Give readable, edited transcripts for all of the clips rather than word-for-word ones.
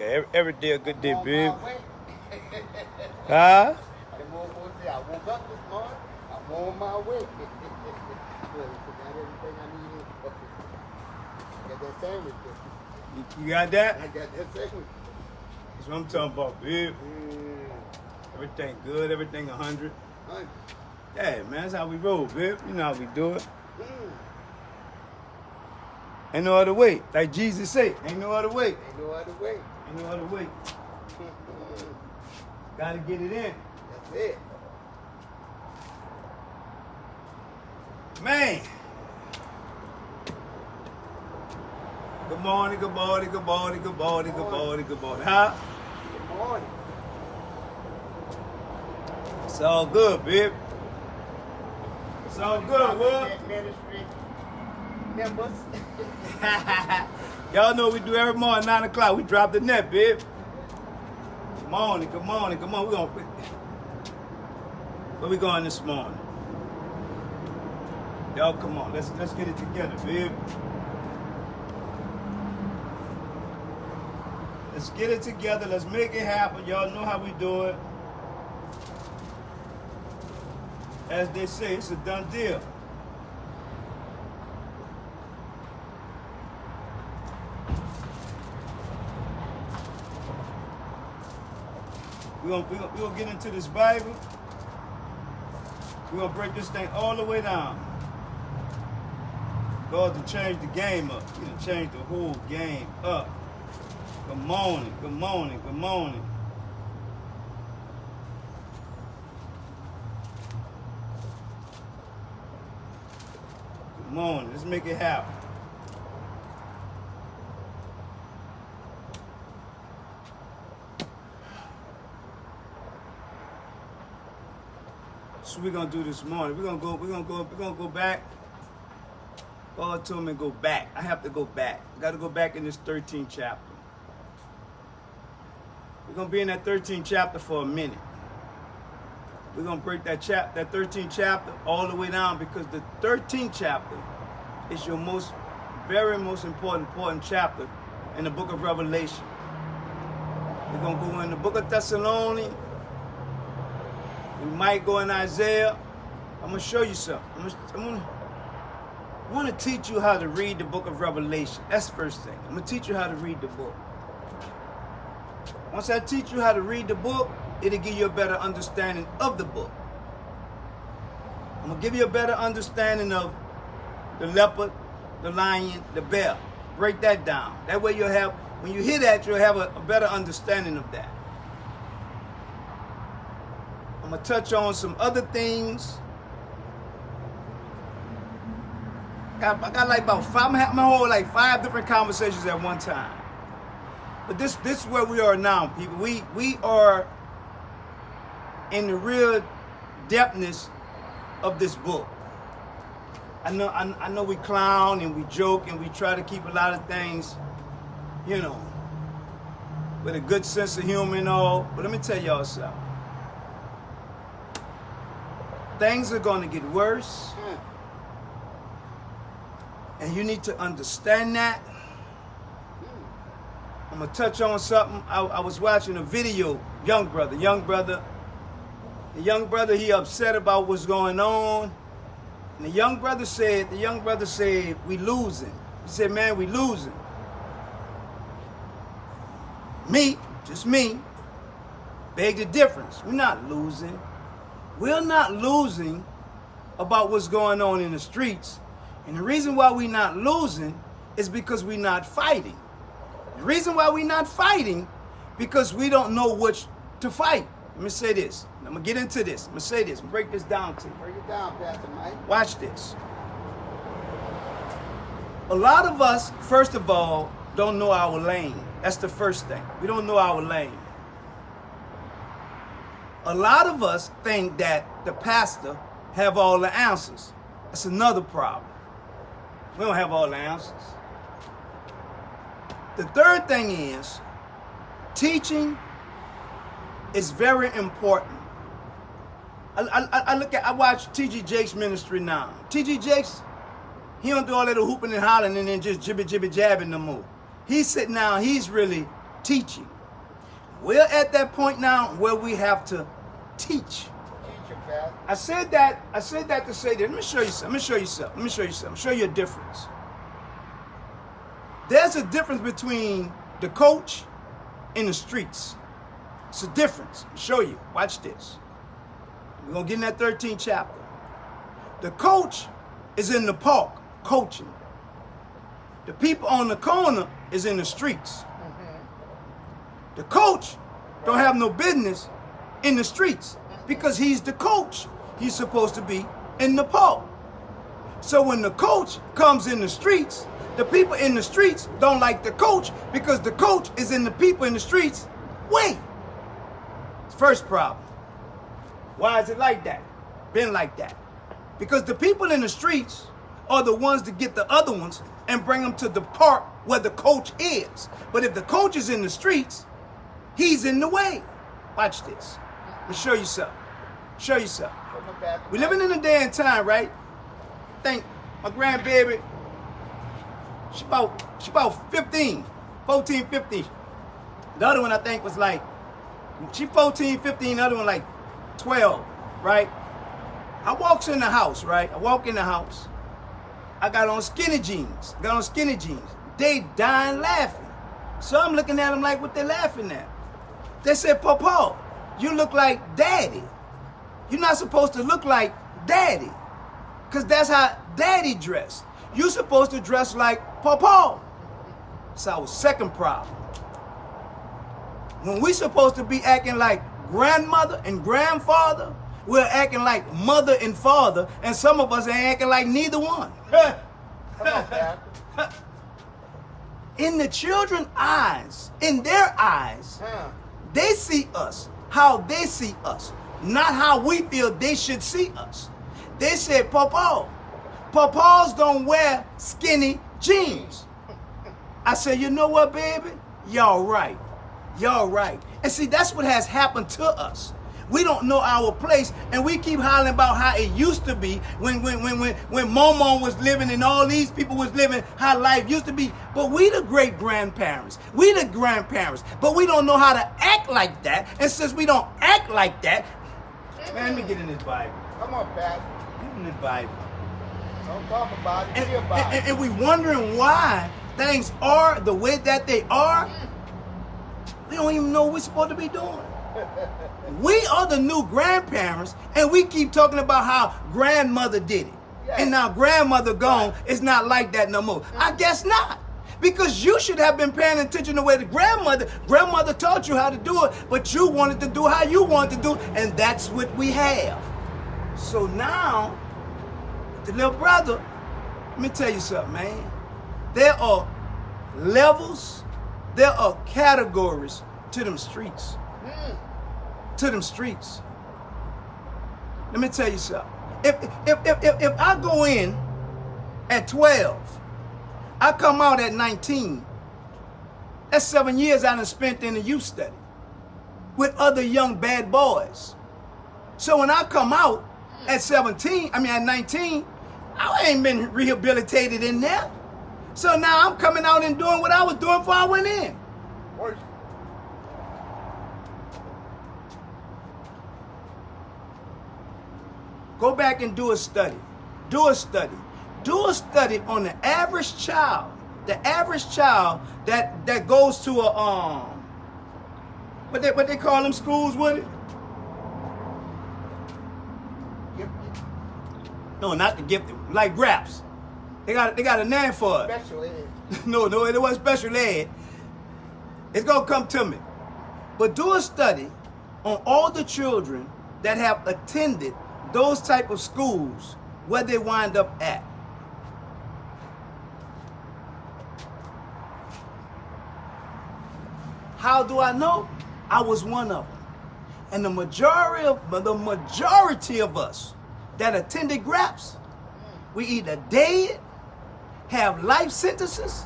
Yeah, every day a good day, babe. Huh? Huh? I woke up this morning. I'm on my way. Well, I got everything I needed. I got that sandwich. You got that? I got that sandwich. That's what I'm talking about, babe. Mm. Everything good, everything 100. 100. Yeah, man, that's how we roll, babe. You know how we do it. Mm. Ain't no other way. Like Jesus said, ain't no other way. Ain't no other way. Ain't no other way. Gotta get it in. That's it. Man. Good morning, good morning, good morning, good morning, good morning, good morning. Huh? Good morning. It's all good, babe. It's all good, what? Ministry members. Y'all know what we do every morning, 9 o'clock. We drop the net, babe. Good morning, good morning, come on. Where we going this morning? Y'all come on, let's get it together, babe. Let's get it together, let's make it happen. Y'all know how we do it. As they say, it's a done deal. We gonna get into this Bible. We're gonna break this thing all the way down. God to change the game up. He done changed the whole game up. Good morning, good morning, good morning. Good morning, let's make it happen. So we're gonna do this morning. We're gonna go back. God told me to go back. I have to go back. I gotta go back in this 13th chapter. We're gonna be in that 13th chapter for a minute. We're gonna break that 13th chapter all the way down, because the 13th chapter is your very most important chapter in the book of Revelation. We're gonna go in the book of Thessalonians. We might go in Isaiah. I'm gonna show you something. I want to teach you how to read the book of Revelation. That's the first thing. I'm gonna teach you how to read the book. Once I teach you how to read the book, it'll give you a better understanding of the book. I'm gonna give you a better understanding of the leopard, the lion, the bear. Break that down. That way when you hear that, you'll have a better understanding of that. I'm gonna touch on some other things. I got like about five, I'm hold like 5 different conversations at one time. But this is where we are now, people. We are in the real depthness of this book. I know we clown and we joke and we try to keep a lot of things, with a good sense of humor and all. But let me tell y'all something. Things are going to get worse. And you need to understand that. I'm going to touch on something. I was watching a video, young brother. The young brother, he upset about what's going on. And the young brother said, we losing. He said, man, we losing. Just me, beg the difference. We're not losing. We're not losing about what's going on in the streets. And the reason why we're not losing is because we're not fighting. The reason why we're not fighting, because we don't know which to fight. Let me say this. I'm going to get into this. I'm going to say this. Break this down to you. Break it down, Pastor Mike. Watch this. A lot of us, first of all, don't know our lane. That's the first thing. We don't know our lane. A lot of us think that the pastor have all the answers. That's another problem. We don't have all the answers. The third thing is, teaching is very important. I watch T.G. Jakes' ministry now. T.G. Jakes, he don't do all that hooping and hollering and then just jibby jabbing no more. He's sitting down, he's really teaching. We're at that point now where we have to teach. Teach your path. I said that to say that. Let me show you something. Let me show you a difference. There's a difference between the coach and the streets. It's a difference. I'll show you. Watch this. We're going to get in that 13th chapter. The coach is in the park coaching. The people on the corner is in the streets. The coach don't have no business in the streets because he's the coach. He's supposed to be in the park. So when the coach comes in the streets, the people in the streets don't like the coach because the coach is in the people in the streets' way. First problem. Why is it like that? Been like that. Because the people in the streets are the ones that get the other ones and bring them to the park where the coach is. But if the coach is in the streets, he's in the way. Watch this. Let me show you something. Show you something. We're living in a day and time, right? I think my grandbaby, she about 15, 14, 15. The other one I think was like, she 14, 15, the other one like 12, right? I walks in the house, right? I walk in the house. I got on skinny jeans. They dying laughing. So I'm looking at them like, what they laughing at? They said, Papa, you look like Daddy. You're not supposed to look like Daddy. Because that's how Daddy dressed. You're supposed to dress like Papa. That's our second problem. When we supposed to be acting like grandmother and grandfather, we're acting like mother and father, and some of us ain't acting like neither one. Come on, Dad. In the children's eyes, in their eyes, they see us how they see us, not how we feel they should see us. They said, Papas don't wear skinny jeans. I said, you know what, baby? Y'all right. Y'all right. And see, that's what has happened to us. We don't know our place, and we keep hollering about how it used to be when Momo was living and all these people was living, how life used to be. But we the great-grandparents. We the grandparents. But we don't know how to act like that. And since we don't act like that, man, let me get in this Bible. Come on, Pat. Get in this Bible. Don't talk about it. Be about it. And we wondering why things are the way that they are. We don't even know what we're supposed to be doing. We are the new grandparents, and we keep talking about how grandmother did it. Yes. And now grandmother gone, it's not like that no more. I guess not. Because you should have been paying attention to the way the grandmother taught you how to do it, but you wanted to do how you wanted to do it, and that's what we have. So now, the little brother, let me tell you something, man. There are levels, there are categories to them streets. To them streets. Let me tell you something. If I go in at 12, I come out at 19, that's 7 years I done spent in the youth study with other young bad boys. So when I come out at 19, I ain't been rehabilitated in there. So now I'm coming out and doing what I was doing before I went in. Worse. Go back and do a study. Do a study. Do a study on the average child. The average child that goes to a what they call them schools with it? Gifted. No, not the gifted. Like GRAPS. They got a name for it. Special ed. No, it wasn't special ed. It's gonna come to me. But do a study on all the children that have attended those type of schools, where they wind up at. How do I know? I was one of them. And the majority of us that attended GRAPS, we either dead, have life sentences,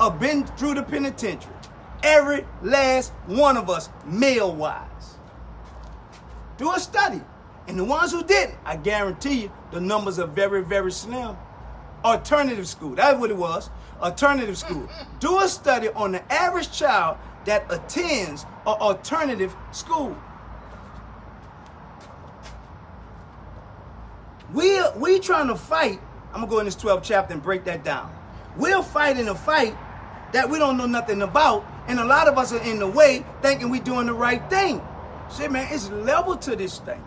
or been through the penitentiary. Every last one of us, male-wise. Do a study. And the ones who didn't, I guarantee you, the numbers are very, very slim. Alternative school, that's what it was. Alternative school. Do a study on the average child that attends an alternative school. We trying to fight. I'm going to go in this 12th chapter and break that down. We're fighting a fight that we don't know nothing about, and a lot of us are in the way thinking we're doing the right thing. Say, man, it's level to this thing.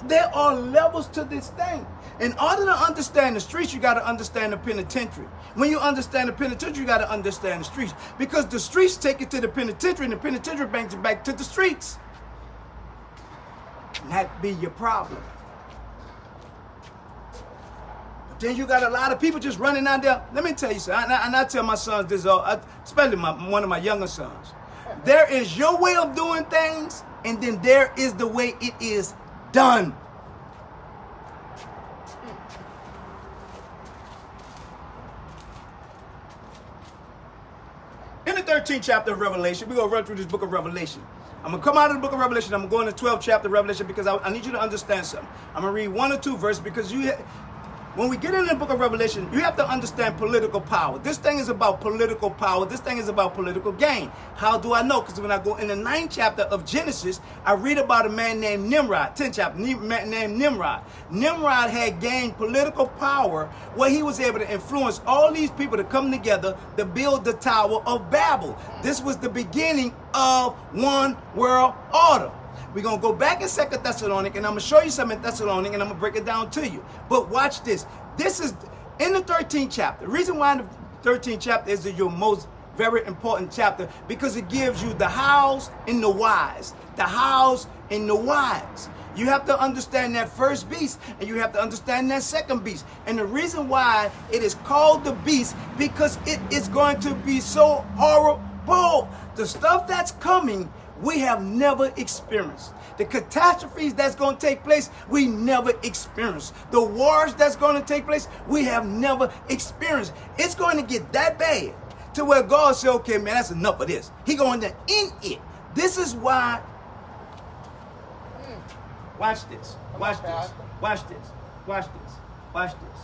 There are levels to this thing. In order to understand the streets, you got to understand the penitentiary. When you understand the penitentiary, you got to understand the streets. Because the streets take you to the penitentiary, and the penitentiary brings you back to the streets. And that be your problem. But then you got a lot of people just running out there. Let me tell you something, and I tell my sons this, especially one of my younger sons. There is your way of doing things, and then there is the way it is done. In the 13th chapter of Revelation, we're going to run through this book of Revelation. I'm going to come out of the book of Revelation. I'm going to go in the 12th chapter of Revelation because I need you to understand something. I'm going to read 1 or 2 verses because when we get into the book of Revelation, you have to understand political power. This thing is about political power. This thing is about political gain. How do I know? Because when I go in the 9th chapter of Genesis, I read about a man named Nimrod. 10th chapter, man named Nimrod. Nimrod had gained political power where he was able to influence all these people to come together to build the Tower of Babel. This was the beginning of one world order. We're going to go back in 2 Thessalonians, and I'm going to show you something in Thessalonians, and I'm going to break it down to you. But watch this. This is in the 13th chapter. The reason why the 13th chapter is your most very important chapter, because it gives you the hows and the whys. The hows and the whys. You have to understand that first beast, and you have to understand that second beast. And the reason why it is called the beast, because it is going to be so horrible. The stuff that's coming, we have never experienced. The catastrophes that's going to take place, we never experienced. The wars that's going to take place, we have never experienced. It's going to get that bad to where God said, okay, man, that's enough of this. He going to end it. This is why. Watch this. Watch this. Watch this. Watch this. Watch this.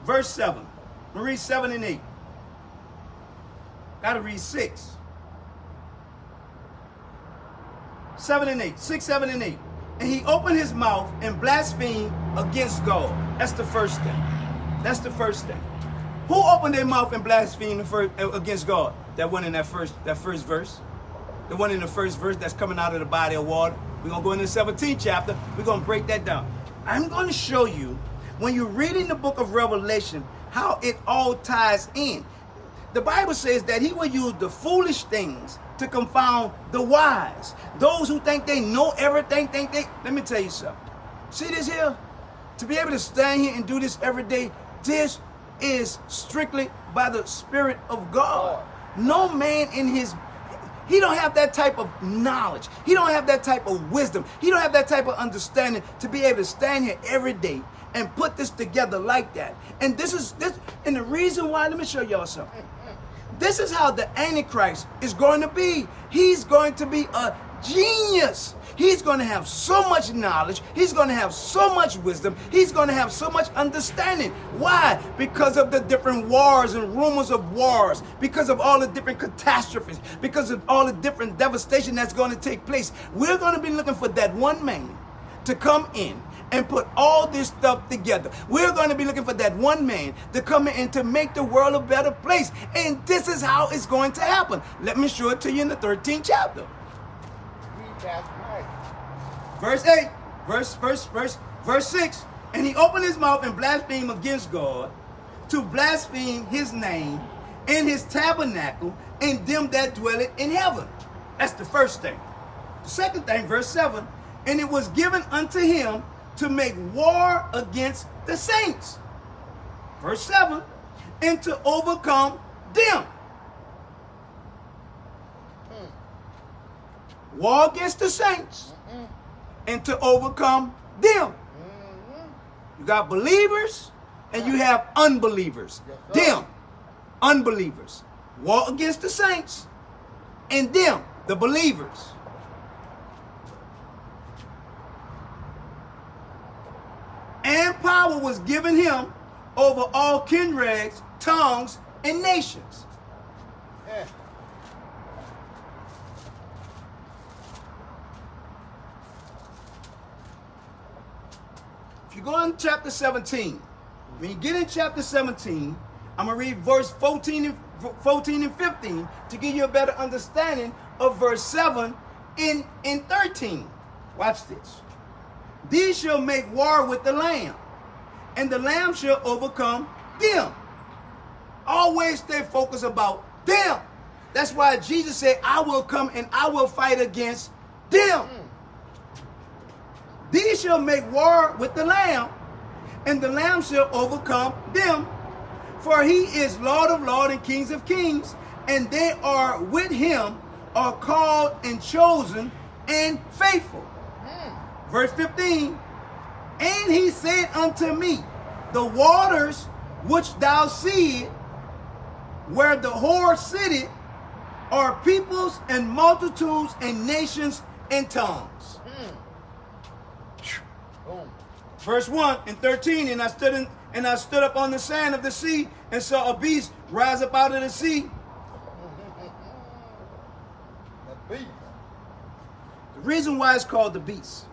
Verse 7. I'm going to read 7 and 8. Got to read 6. 7 and 8. 6, 7, and 8. And he opened his mouth and blasphemed against God. That's the first thing. That's the first thing. Who opened their mouth and blasphemed against God? That one in that first verse. The one in the first verse that's coming out of the body of water. We're going to go into the 17th chapter. We're going to break that down. I'm going to show you, when you're reading the book of Revelation, how it all ties in. The Bible says that he will use the foolish things to confound the wise. Those who think they know everything, let me tell you something. See this here? To be able to stand here and do this every day, this is strictly by the Spirit of God. No man in he don't have that type of knowledge. He don't have that type of wisdom. He don't have that type of understanding to be able to stand here every day and put this together like that. And and the reason why, let me show y'all something. This is how the Antichrist is going to be. He's going to be a genius. He's going to have so much knowledge. He's going to have so much wisdom. He's going to have so much understanding. Why? Because of the different wars and rumors of wars. Because of all the different catastrophes. Because of all the different devastation that's going to take place. We're going to be looking for that one man to come in and put all this stuff together. We're going to be looking for that one man to come in and to make the world a better place. And this is how it's going to happen. Let me show it to you in the 13th chapter. Verse 8, verse 6. And he opened his mouth and blasphemed against God, to blaspheme his name and his tabernacle and them that dwell in heaven. That's the first thing. The second thing, verse 7. And it was given unto him to make war against the saints. Verse 7. And to overcome them. War against the saints. And to overcome them. You got believers and you have unbelievers. Them. Unbelievers. War against the saints. And them, the believers. power was given him over all kindreds, tongues, and nations. Yeah. If you go in chapter 17, when you get in chapter 17, I'm going to read verse 14 and 15 to give you a better understanding of verse 7 in 13. Watch this. These shall make war with the Lamb, and the Lamb shall overcome them. Always stay focused about them. That's why Jesus said, I will come and I will fight against them. These shall make war with the Lamb, and the Lamb shall overcome them. For he is Lord of lords and Kings of kings, and they are with him, are called and chosen and faithful. Verse 15, and he said unto me, the waters which thou seest, where the whore sitteth, are peoples and multitudes and nations and tongues. Boom. Verse 1 and 13, and I stood up on the sand of the sea and saw a beast rise up out of the sea. The beast. The reason why it's called the beast,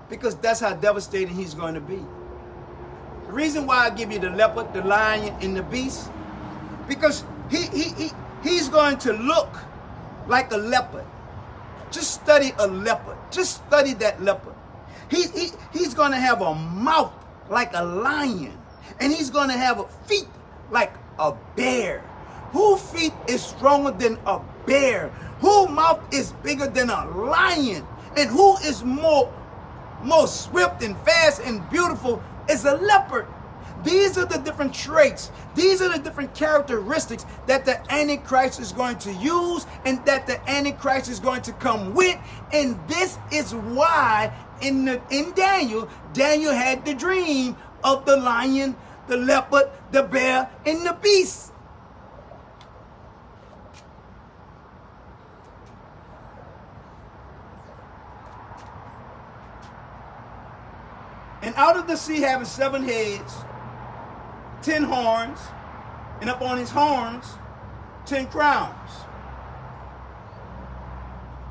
because that's how devastating he's going to be. The reason why I give you the leopard, the lion, and the beast, because he's going to look like a leopard. Just study a leopard. Just study that leopard. He's going to have a mouth like a lion, and he's going to have feet like a bear. Whose feet is stronger than a bear? Whose mouth is bigger than a lion? And who is more swift and fast and beautiful is a leopard. These are the different traits. These are the different characteristics that the Antichrist is going to use and that the Antichrist is going to come with. And this is why in Daniel had the dream of the lion, the leopard, the bear, and the beast. And out of the sea having 7 heads, 10 horns, and upon his horns 10 crowns.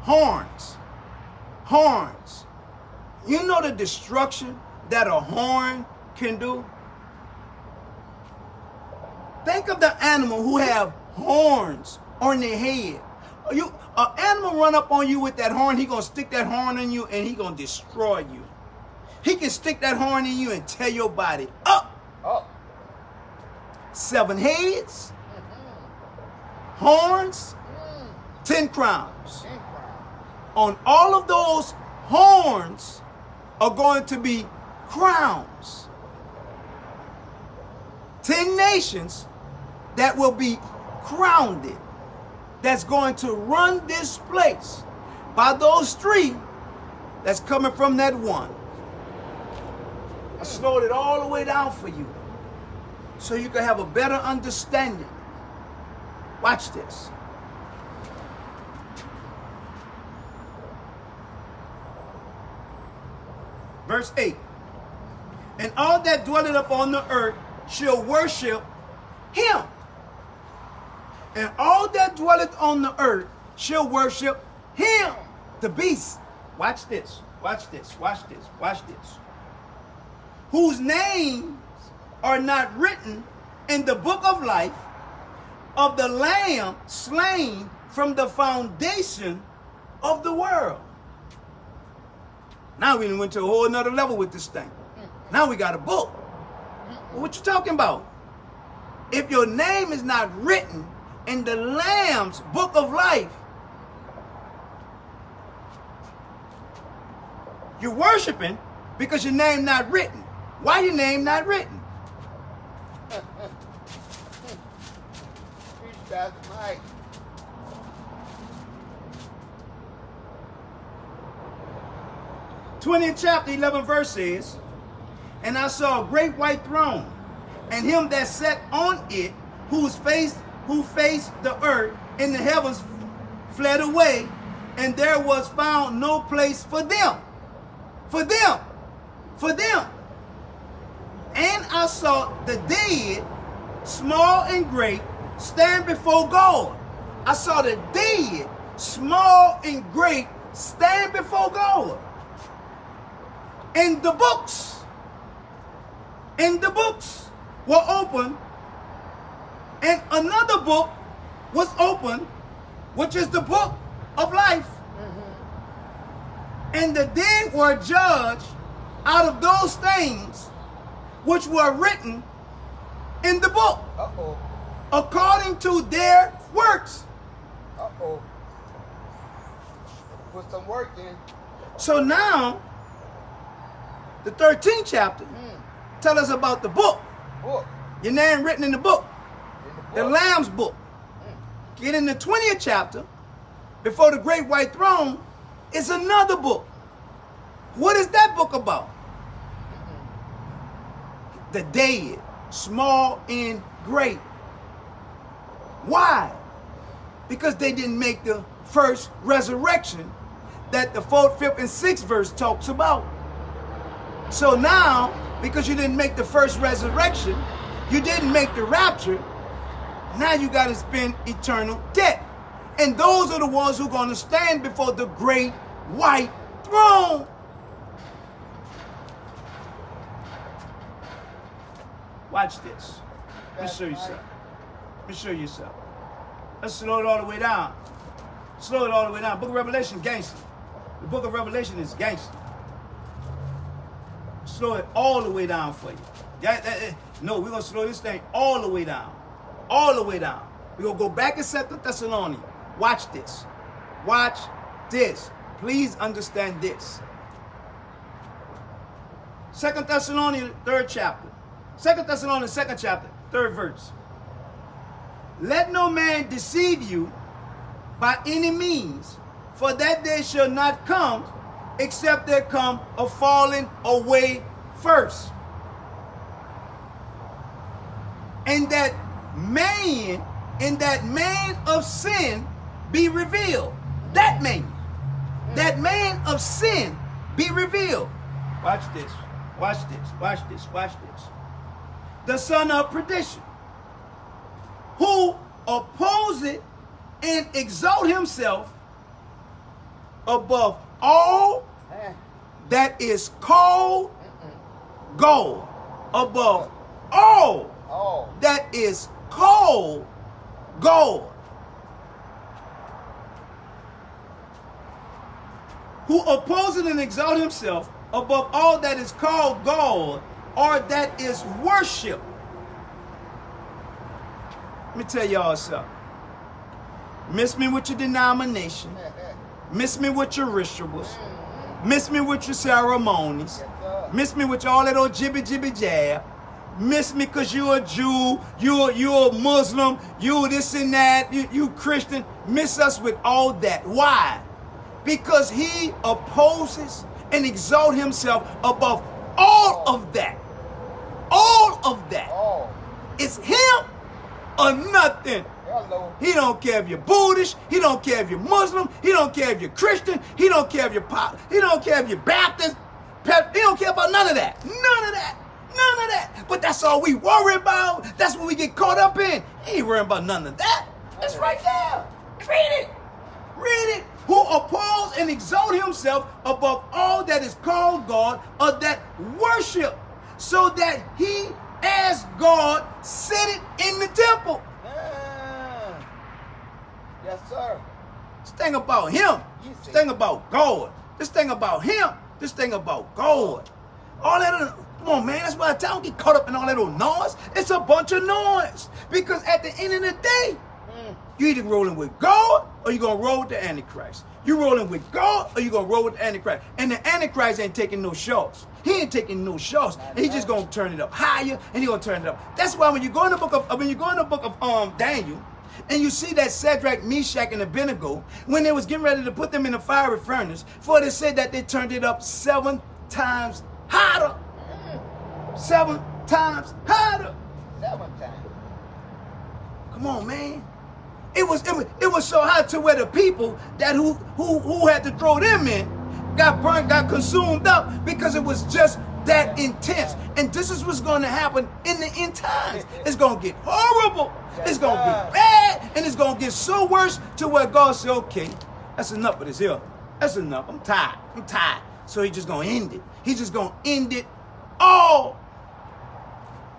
Horns. Horns. You know the destruction that a horn can do? Think of the animal who have horns on their head. An animal run up on you with that horn, he gonna stick that horn in you and he gonna destroy you. He can stick that horn in you and tear your body up. Oh. 7 heads, horns, 10 crowns. On all of those horns are going to be crowns. 10 nations that will be crowned, that's going to run this place by those 3 that's coming from that 1. I slowed it all the way down for you so you can have a better understanding. Watch this. Verse 8. And all that dwelleth upon the earth shall worship him. And all that dwelleth on the earth shall worship him. The beast. Watch this. Watch this. Watch this. Watch this. Whose names are not written in the book of life of the Lamb slain from the foundation of the world. Now we went to a whole nother level with this thing. Now we got a book. Well, what you talking about? If your name is not written in the Lamb's book of life, you're worshiping because your name not written. Why your name not written? That's right. '20th chapter, 11th verse says, and I saw a great white throne, and him that sat on it, who faced the earth, and the heavens fled away, and there was found no place for them. For them. For them. And I saw the dead, small and great, stand before God. I saw the dead, small and great, stand before God. And the books were open, and another book was open, which is the book of life. And the dead were judged out of those things which were written in the book, according to their works. Put some work in. So now, the 13th chapter tell us about the book. Your name written in the book. The Lamb's book. Get in the 20th chapter, before the great white throne, is another book. What is that book about? The dead, small and great. Why? Because they didn't make the first resurrection that the 4th, 5th, and 6th verse talks about. So now, because you didn't make the first resurrection, you didn't make the rapture, now you got to spend eternal debt. And those are the ones who are going to stand before the great white throne. Watch this. Let me show you something. Let me show you something. Let's slow it all the way down. Slow it all the way down. Book of Revelation, gangster. The book of Revelation is gangster. Slow it all the way down for you. No, we're going to slow this thing all the way down. All the way down. We're going to go back and 2 Thessalonians. Watch this. Watch this. Please understand this. 2 Thessalonians, 3rd chapter. 2 Thessalonians, 2nd chapter, 3rd verse. Let no man deceive you by any means, for that day shall not come, except there come a falling away first. And that man of sin be revealed. That man of sin be revealed. Watch this, watch this, watch this, watch this. The son of perdition, who opposeth and exalt himself above all that is called God, above all that is called God, who opposes and exalts himself above all that is called God, or that is worship. Let me tell y'all something. Miss me with your denomination. Miss me with your rituals. Miss me with your ceremonies. Miss me with all that old jibby jab. Miss me because you're a Jew, you're a Muslim, you this and that, you Christian. Miss us with all that. Why? Because he opposes and exalts himself above all of that. All of that. It's him or nothing. He don't care if you're Buddhist. He don't care if you're Muslim. He don't care if you're Christian. He don't care if you're He don't care if you're Baptist. He don't care about none of that. None of that. None of that. But that's all we worry about. That's what we get caught up in. He ain't worrying about none of that. It's right there. Read it. Read it. Who oppose and exalt himself above all that is called God, or that worship, so that he as God sitteth in the temple. Yes, sir. This thing about him. This thing about God. This thing about him. This thing about God. All that, come on, man. That's why I tell you, don't get caught up in all that old noise. It's a bunch of noise. Because at the end of the day, you either rolling with God or you gonna roll with the Antichrist. You rolling with God or you gonna roll with the Antichrist. And the Antichrist ain't taking no shots. He ain't taking no shots. And he just gonna turn it up higher, and he gonna turn it up. That's why when you go in the book of Daniel, and you see that Shadrach, Meshach, and Abednego, when they was getting ready to put them in the fiery furnace, for they said that they turned it up 7 times hotter. 7 times hotter. 7 times. Come on, man. It was so hot to where the people that who had to throw them in got burnt, got consumed up, because it was just that intense. And this is what's going to happen in the end times. It's going to get horrible. It's going to get bad. And it's going to get so worse to where God said, okay, that's enough of this here. That's enough. I'm tired. I'm tired. So he's just going to end it. He's just going to end it all.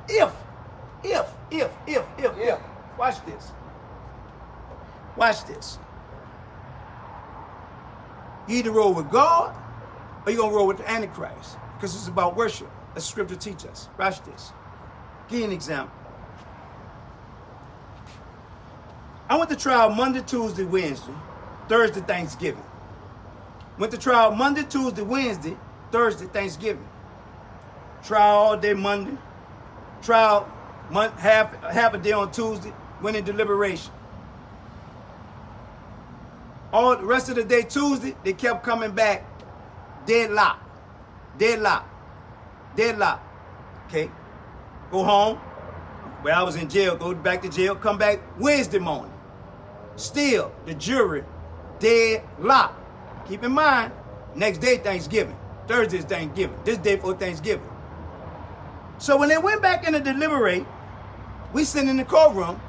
If. Watch this. Watch this. You either roll with God or you're going to roll with the Antichrist. Because it's about worship. As scripture teaches us. Watch this. Give you an example. I went to trial Monday, Tuesday, Wednesday, Thursday, Thanksgiving. Went to trial Monday, Tuesday, Wednesday, Thursday, Thanksgiving. Trial all day Monday. Trial half a day on Tuesday. Went in deliberation. All the rest of the day Tuesday, they kept coming back. Deadlock. Okay. Go home. Well, I was in jail. Go back to jail. Come back Wednesday morning. Still, the jury deadlocked. Keep in mind, next day Thanksgiving. Thursday is Thanksgiving. This day for Thanksgiving. So when they went back in to deliberate, we sitting in the courtroom.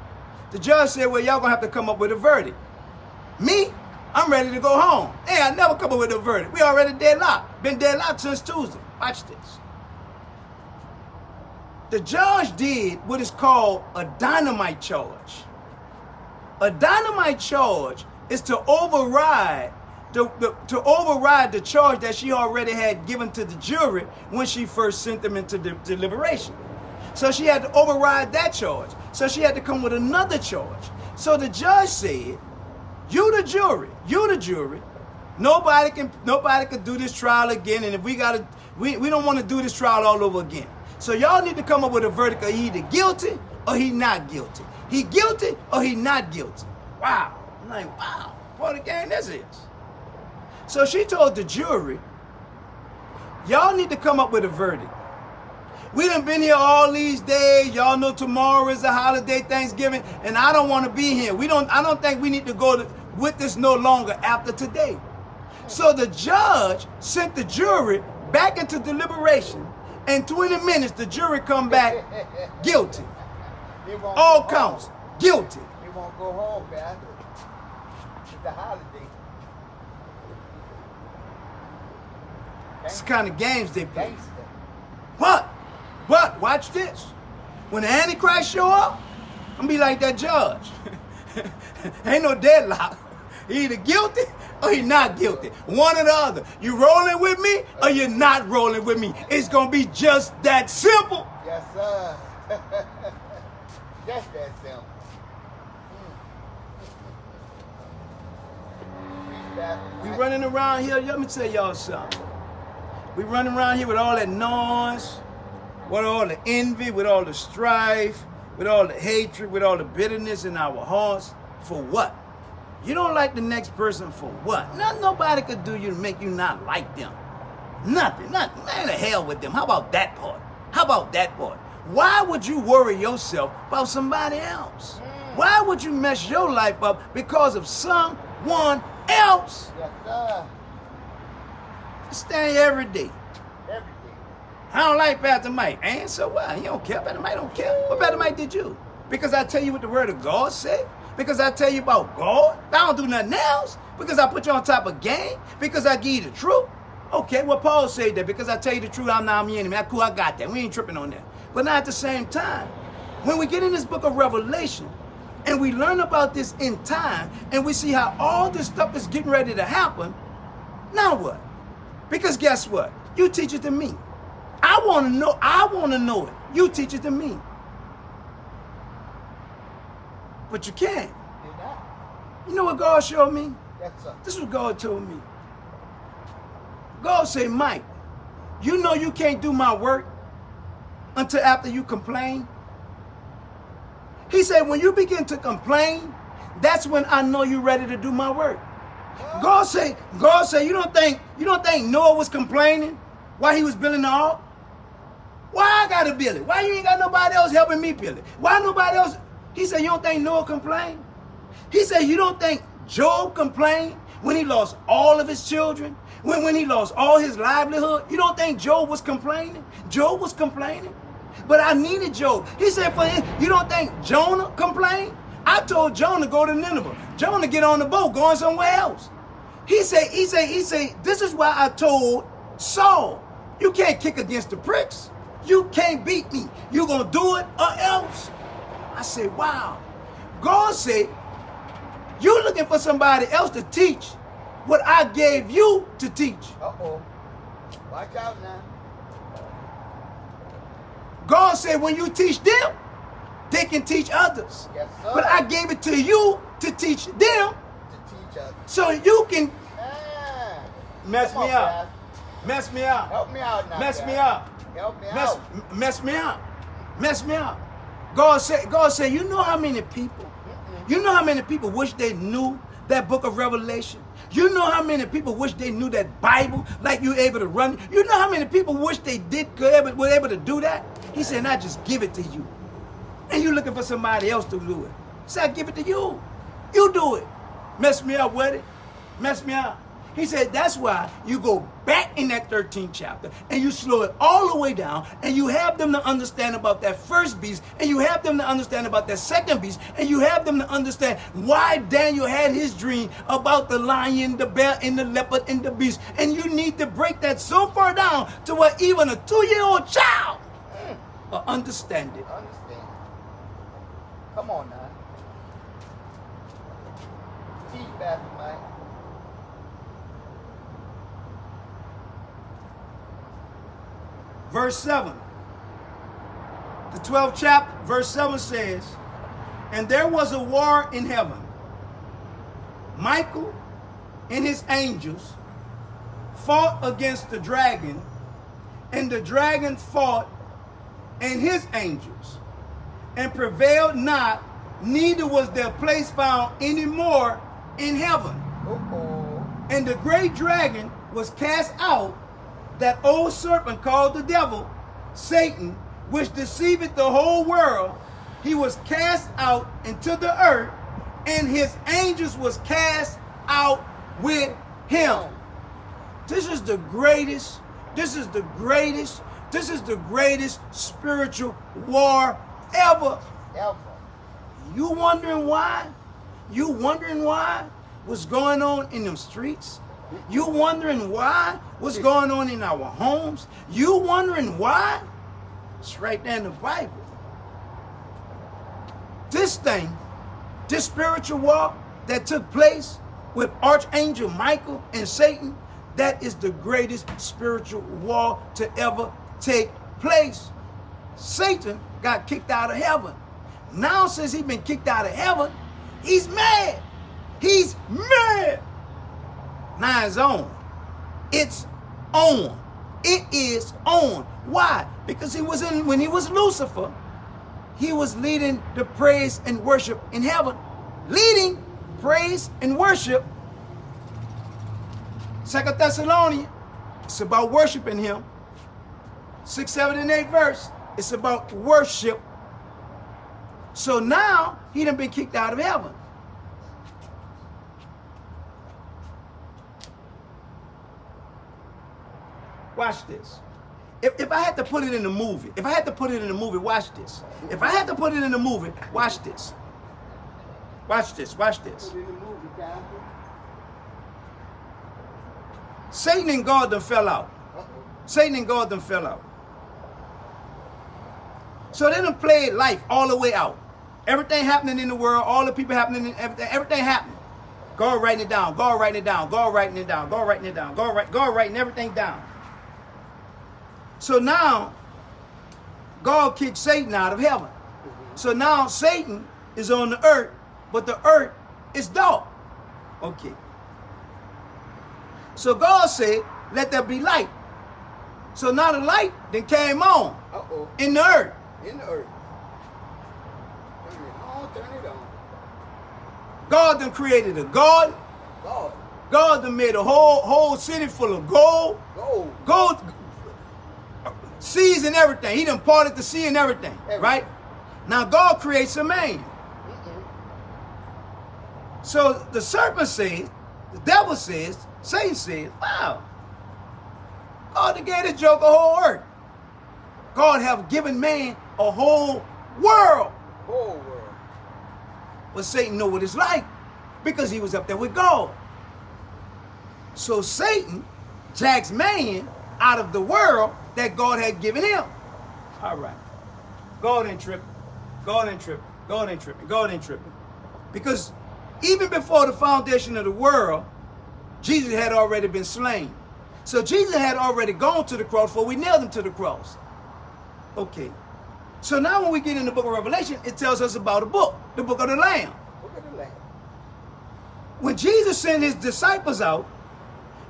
The judge said, well, y'all gonna have to come up with a verdict. Me, I'm ready to go home. Hey, I never come up with a verdict. We already deadlocked. Been deadlocked since Tuesday. Watch this. The judge did what is called a dynamite charge. A dynamite charge is to override the charge that she already had given to the jury when she first sent them into deliberation. So she had to override that charge. So she had to come with another charge. So the judge said, you the jury, nobody can do this trial again, and if we don't want to do this trial all over again. So y'all need to come up with a verdict of either guilty or he not guilty. He guilty or he not guilty. Wow. I'm like, wow, what a game this is. So she told the jury, y'all need to come up with a verdict. We done been here all these days. Y'all know tomorrow is a holiday, Thanksgiving, and I don't want to be here. I don't think we need to go with this no longer after today. So the judge sent the jury back into deliberation. In 20 minutes, the jury come back guilty. All counts, guilty. They won't go home, Pastor. It's the holiday. It's the kind of games they play. Gangster. But watch this. When the Antichrist show up, I'm gonna be like that judge. Ain't no deadlock. He either guilty or he not guilty. One or the other. You rolling with me or you're not rolling with me. It's gonna be just that simple. Yes, sir. Just that simple. We running around here, let me tell y'all something. We running around here with all that noise, with all the envy, with all the strife, with all the hatred, with all the bitterness in our hearts. For what? You don't like the next person for what? Nobody could do you to make you not like them. Nothing. Man, the hell with them. How about that part? Why would you worry yourself about somebody else? Why would you mess your life up because of someone else? Yes, sir. Stay every day. Every day. I don't like Pastor Mike. And so what? He don't care. Pastor Mike don't care. What Pastor Mike did you? Because I tell you what the word of God said? Because I tell you about God? I don't do nothing else? Because I put you on top of game? Because I give you the truth? Okay, well, Paul said that. Because I tell you the truth, I'm not your enemy. That's cool, I got that. We ain't tripping on that. But not at the same time. When we get in this book of Revelation, and we learn about this in time, and we see how all this stuff is getting ready to happen, now what? Because guess what? You teach it to me. I want to know it. You teach it to me. But you can't. You're not. You know what God showed me? Yes, sir. This is what God told me. God said, Mike, you know you can't do my work until after you complain. He said, when you begin to complain, that's when I know you're ready to do my work. God said, you don't think Noah was complaining while he was building the ark? Why I gotta build it? Why you ain't got nobody else helping me build it? Why nobody else? He said, you don't think Noah complained? He said, you don't think Job complained when he lost all of his children? When he lost all his livelihood, you don't think Job was complaining? Job was complaining. But I needed Job. He said, for him, you don't think Jonah complained? I told Jonah go to Nineveh. Jonah get on the boat, going somewhere else. He said, this is why I told Saul, you can't kick against the pricks. You can't beat me. You're going to do it or else. I said, wow. God said, you're looking for somebody else to teach what I gave you to teach. Uh-oh. Watch out now. God said when you teach them, they can teach others. Yes, sir. But I gave it to you to teach them To teach us. so you can Ah. mess Come me on, up. Pastor. Mess me up. Help me out now. Mess me Pastor. up. Help me Mess, out. mess me up. Mess me up. God said, you know how many people? You know how many people wish they knew that book of Revelation? You know how many people wish they knew that Bible like you able to run? You know how many people wish they were able to do that? He said, I just give it to you. And you looking for somebody else to do it. He said, I give it to you. You do it. Mess me up with it. Mess me up. He said, that's why you go back in that 13th chapter and you slow it all the way down and you have them to understand about that first beast and you have them to understand about that second beast and you have them to understand why Daniel had his dream about the lion, the bear, and the leopard, and the beast. And you need to break that so far down to where even a 2-year-old child will understand it. Understand. Come on now. Teach, Pastor Mike. Verse 7. The 12th chapter, verse 7 says, and there was a war in heaven. Michael and his angels fought against the dragon, and the dragon fought and his angels, and prevailed not, neither was their place found any more in heaven. Uh-oh. And the great dragon was cast out, that old serpent called the devil, Satan, which deceiveth the whole world. He was cast out into the earth, and his angels was cast out with him. This is the greatest spiritual war ever. Ever. You wondering why? You wondering why? What's going on in them streets? You wondering why? What's going on in our homes? You wondering why? It's right there in the Bible. This thing, this spiritual war that took place with Archangel Michael and Satan, that is the greatest spiritual war to ever take place. Satan got kicked out of heaven. Now, since he's been kicked out of heaven, he's mad. He's mad. Now it's on. It's on. It is on. Why? Because when he was Lucifer, he was leading the praise and worship in heaven. Leading praise and worship. 2 Thessalonians, it's about worshiping him. 6, 7, and 8 verse, it's about worship. So now he done been kicked out of heaven. Watch this. If I had to put it in a movie, watch this. If I had to put it in a movie, watch this. Watch this. Put it in the movie, Pastor. Satan and God done fell out. Uh-oh. Satan and God done fell out. So they done played life all the way out. Everything happening in the world, all the people happening in everything happening. God writing it down, God writing it down, God writing it down, God writing it down, God writing everything down. So now, God kicked Satan out of heaven. So now Satan is on the earth, but the earth is dark. Okay. So God said, let there be light. So now the light then came on Uh-oh. in the earth. In the earth. Turn it on, turn it on. God then created a garden. God. God then made a whole city full of gold. Gold. Gold, seas and everything. He done parted the sea and everything, right? Now God creates a man. So the serpent says, the devil says, Satan says, wow, God gave this joke a whole earth. God have given man a whole world. Whole world. But Satan know what it's like because he was up there with God. So Satan jacks man out of the world that God had given him. All right. God ain't tripping. God ain't tripping. God ain't tripping. God ain't tripping. Because even before the foundation of the world, Jesus had already been slain. So Jesus had already gone to the cross before we nailed him to the cross. Okay. So now when we get in the book of Revelation, it tells us about a book, the book of the Lamb. Look at the Lamb. When Jesus sent his disciples out,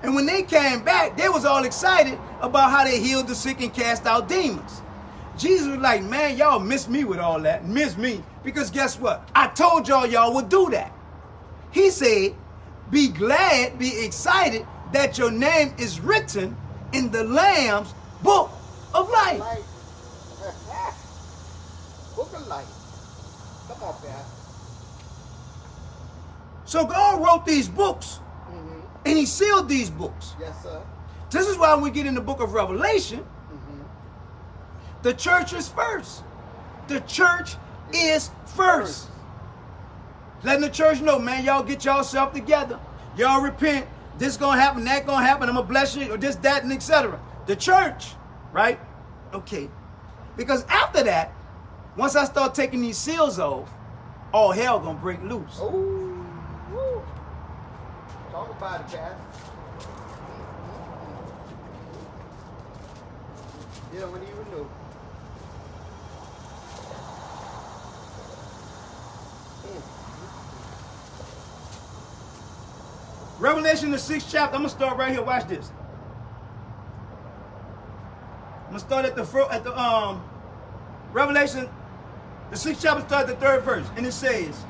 and when they came back, they was all excited about how they healed the sick and cast out demons. Jesus was like, man, y'all miss me with all that. Miss me. Because guess what? I told y'all would do that. He said, be glad, be excited that your name is written in the Lamb's book of life. Light. Book of life. Come on, man. So God wrote these books, and he sealed these books. Yes, sir. This is why when we get in the book of Revelation, the church is first. The church is first. Letting the church know, man, y'all get yourself together. Y'all repent. This gonna happen, that gonna happen. I'm gonna bless you, or this, that, and etc. The church, right? Okay. Because after that, once I start taking these seals off, all hell gonna break loose. Oh, woo. Talk about it, Cass. You don't even know. Revelation, the 6th chapter. I'm gonna start right here. Watch this. I'm gonna start at the Revelation, the 6th chapter, start at the 3rd verse, and it says,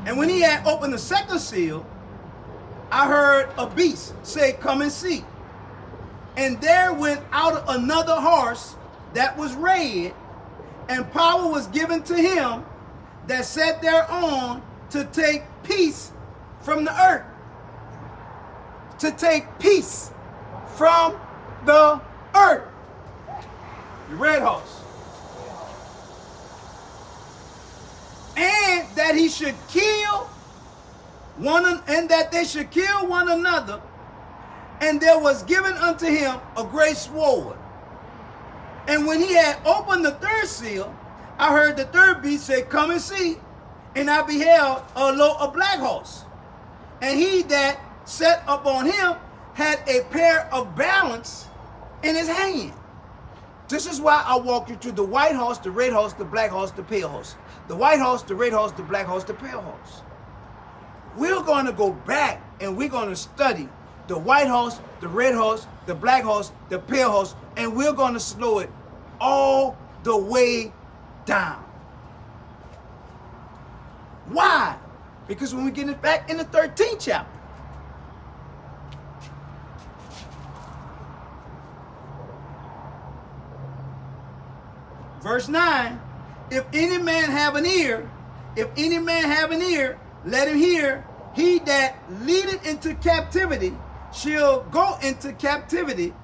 "And when he had opened the 2nd seal, I heard a beast say, 'Come and see.' And there went out another horse that was red, and power was given to him that sat thereon to take peace from the earth." To take peace from the earth. The red horse. And that he should kill and that they should kill one another. And there was given unto him a great sword. And when he had opened the 3rd seal, I heard the 3rd beast say, "Come and see." And I beheld a black horse. And he that sat upon him had a pair of balance in his hand. This is why I walk you through the white horse, the red horse, the black horse, the pale horse. The white horse, the red horse, the black horse, the pale horse. We're going to go back and we're going to study the white horse, the red horse, the black horse, the pale horse, and we're going to slow it all the way down. Why? Because when we get it back in the 13th chapter, verse 9, if any man have an ear, let him hear. He that leadeth into captivity shall go into captivity.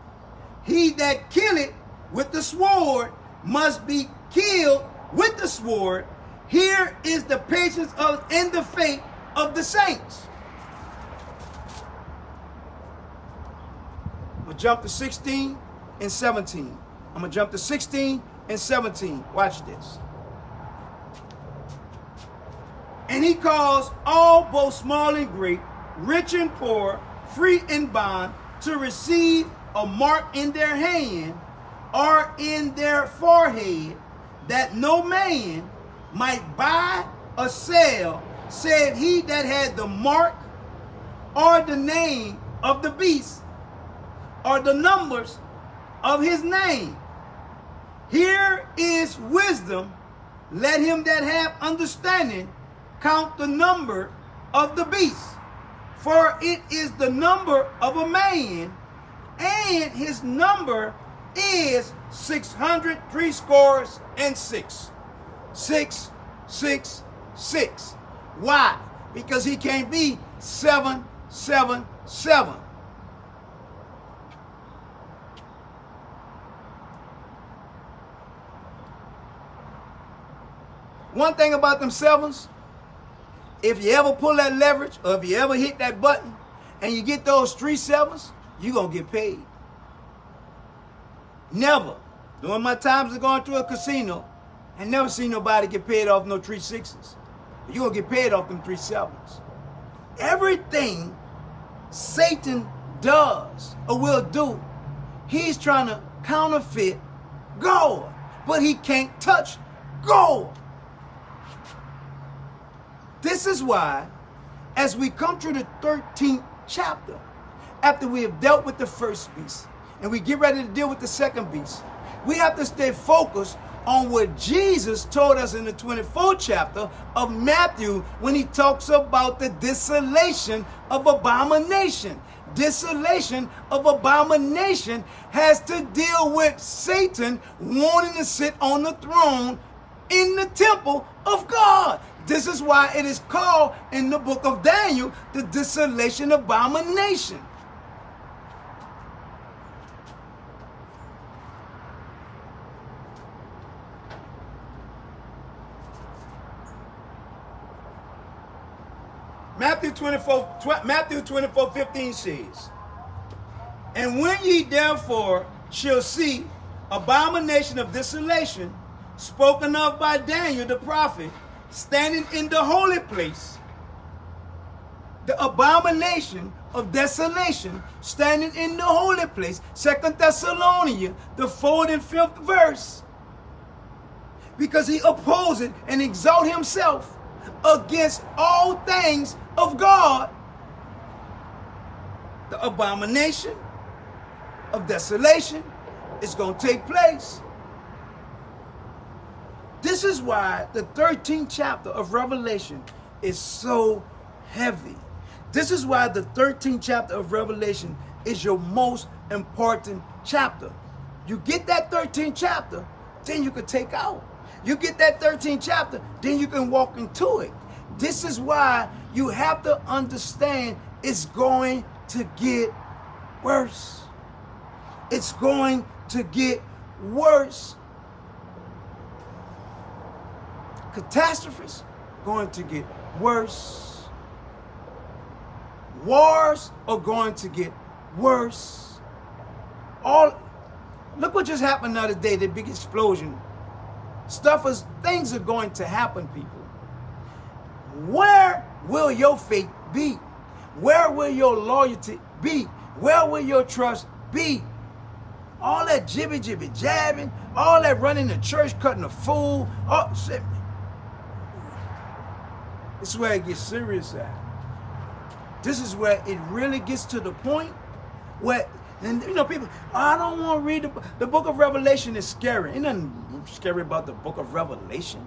He that killeth with the sword must be killed with the sword. Here is the patience and the faith of the saints. I'm going to jump to 16 and 17. I'm going to jump to 16 and 17. Watch this. And he calls all, both small and great, rich and poor, free and bond, to receive a mark in their hand or in their forehead, that no man might buy or sell, save he that had the mark or the name of the beast or the numbers of his name. Here is wisdom. Let him that have understanding count the number of the beast, for it is the number of a man, and his number is 666. 666. Why? Because he can't be 777. One thing about them sevens, if you ever pull that leverage or if you ever hit that button and you get those 3 sevens, you're going to get paid. Never. During my times of going through a casino, I never seen nobody get paid off no 3 6s. You're going to get paid off them 3 sevens. Everything Satan does or will do, he's trying to counterfeit God, but he can't touch God. This is why, as we come through the 13th chapter, after we have dealt with the first beast, and we get ready to deal with the second beast, we have to stay focused on what Jesus told us in the 24th chapter of Matthew when he talks about the desolation of abomination. Desolation of abomination has to deal with Satan wanting to sit on the throne in the temple of God. This is why it is called in the book of Daniel the desolation abomination. Matthew 24:15 says, "And when ye therefore shall see abomination of desolation, spoken of by Daniel the prophet, standing in the holy place," the abomination of desolation standing in the holy place, 2 Thessalonians, the 4th and 5th verse, because he opposed and exalt himself against all things of God, the abomination of desolation is going to take place. This is why the 13th chapter of Revelation is so heavy. This is why the 13th chapter of Revelation is your most important chapter. You get that 13th chapter, then you can take out. You get that 13th chapter, then you can walk into it. This is why you have to understand it's going to get worse. It's going to get worse. Catastrophes going to get worse. Wars are going to get worse. Look what just happened the other day, the big explosion. Things are going to happen, people. Where will your faith be? Where will your loyalty be? Where will your trust be? All that jibby jabbing, all that running the church, cutting a fool. This is where it gets serious at. This is where it really gets to the point where, and people, I don't want to read the book of Revelation is scary. Ain't nothing scary about the book of Revelation.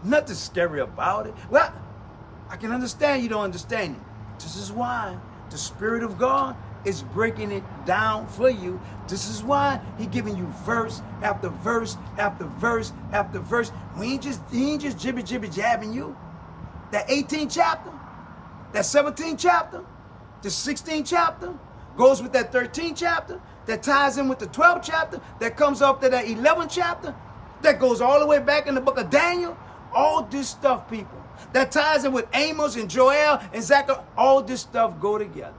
Nothing scary about it. Well, I can understand you don't understand it. This is why the Spirit of God is breaking it down for you. This is why He giving you verse after verse after verse after verse. He ain't just jibby jabbing you. That 18th chapter, that 17th chapter, the 16th chapter goes with that 13th chapter, that ties in with the 12th chapter, that comes off to that 11th chapter, that goes all the way back in the book of Daniel. All this stuff, people, that ties in with Amos and Joel and Zechariah, all this stuff go together.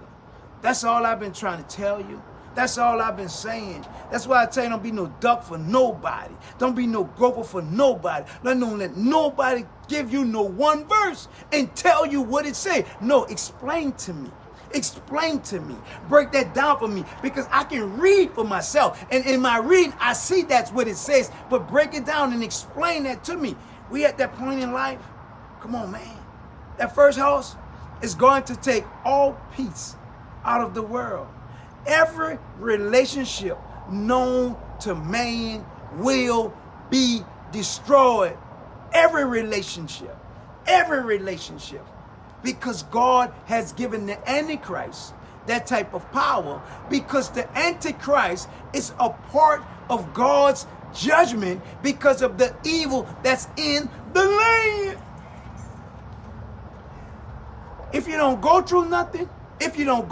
That's all I've been trying to tell you. That's all I've been saying. That's why I tell you, don't be no duck for nobody. Don't be no gopher for nobody. Don't let nobody give you no one verse and tell you what it say. No, explain to me. Explain to me. Break that down for me, because I can read for myself. And in my reading, I see that's what it says. But break it down and explain that to me. We at that point in life. Come on, man. That first house is going to take all peace out of the world. Every relationship known to man will be destroyed. Every relationship. Because God has given the Antichrist that type of power, because the Antichrist is a part of God's judgment because of the evil that's in the land. If you don't go through nothing, you don't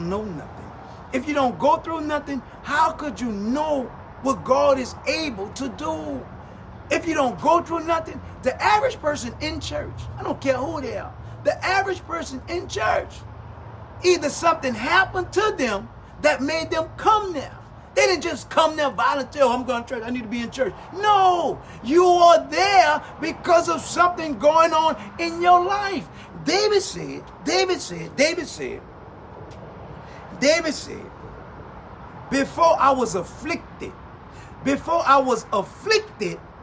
know nothing. If you don't go through nothing, how could you know what God is able to do? If you don't go through nothing, the average person in church, I don't care who they are, the average person in church, either something happened to them that made them come there. They didn't just come there volunteer, I'm going to church, I need to be in church. No, you are there because of something going on in your life. David said, before I was afflicted,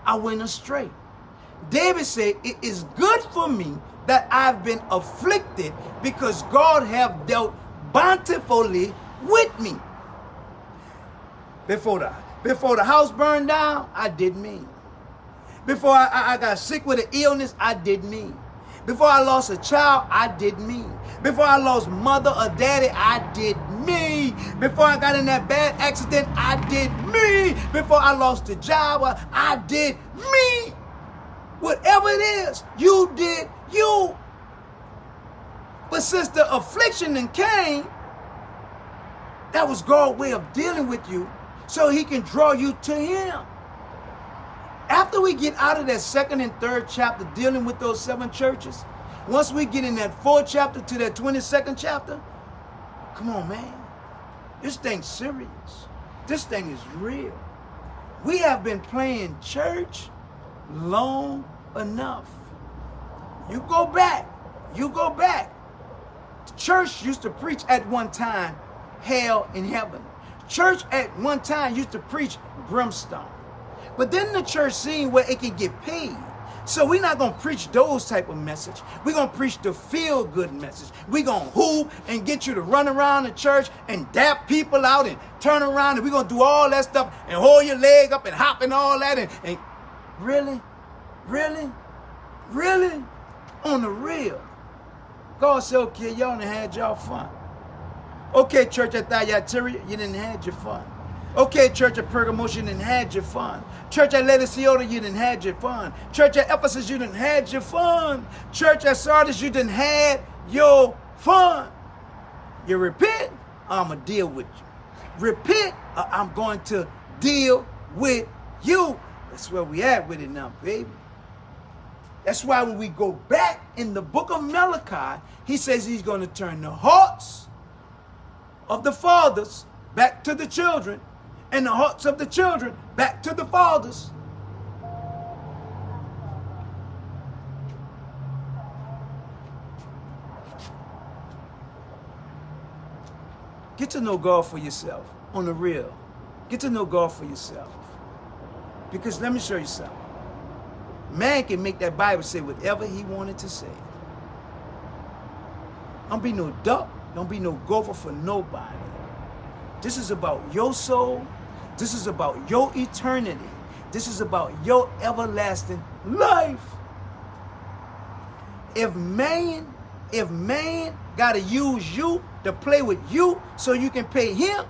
I went astray. David said, it is good for me that I've been afflicted because God have dealt bountifully with me. Before the house burned down, I did me. Before I got sick with an illness, I did me. Before I lost a child, I did me. Before I lost mother or daddy, I did me. Before I got in that bad accident, I did me. Before I lost a job, I did me. Whatever it is, you did you. But since the affliction then came, that was God's way of dealing with you so he can draw you to him. After we get out of that 2nd and 3rd chapter dealing with those 7 churches, once we get in that 4th chapter to that 22nd chapter, come on, man. This thing's serious. This thing is real. We have been playing church long enough. You go back. The church used to preach at one time hell and heaven. Church at one time used to preach brimstone. But then the church seen where it can get paid. So we're not going to preach those type of message. We're going to preach the feel-good message. We're going to hoop and get you to run around the church and dap people out and turn around, and we're going to do all that stuff and hold your leg up and hop and all that. And really? On the real. God said, okay, y'all done had y'all fun. Okay, church at Thyatira, you didn't have your fun. Okay, church at Pergamos, you didn't have your fun. Church at Laodicea, you didn't have your fun. Church at Ephesus, you didn't have your fun. Church at Sardis, you didn't have your fun. You repent, I'm going to deal with you. Repent, or I'm going to deal with you. That's where we at with it now, baby. That's why when we go back in the book of Malachi, he says he's going to turn the hearts of the fathers back to the children, and the hearts of the children back to the fathers. Get to know God for yourself, on the real. Get to know God for yourself. Because let me show you something. Man can make that Bible say whatever he wanted to say. Don't be no duck. Don't be no gopher for nobody. This is about your soul. This is about your eternity. This is about your everlasting life. If man gotta use you to play with you so you can pay him,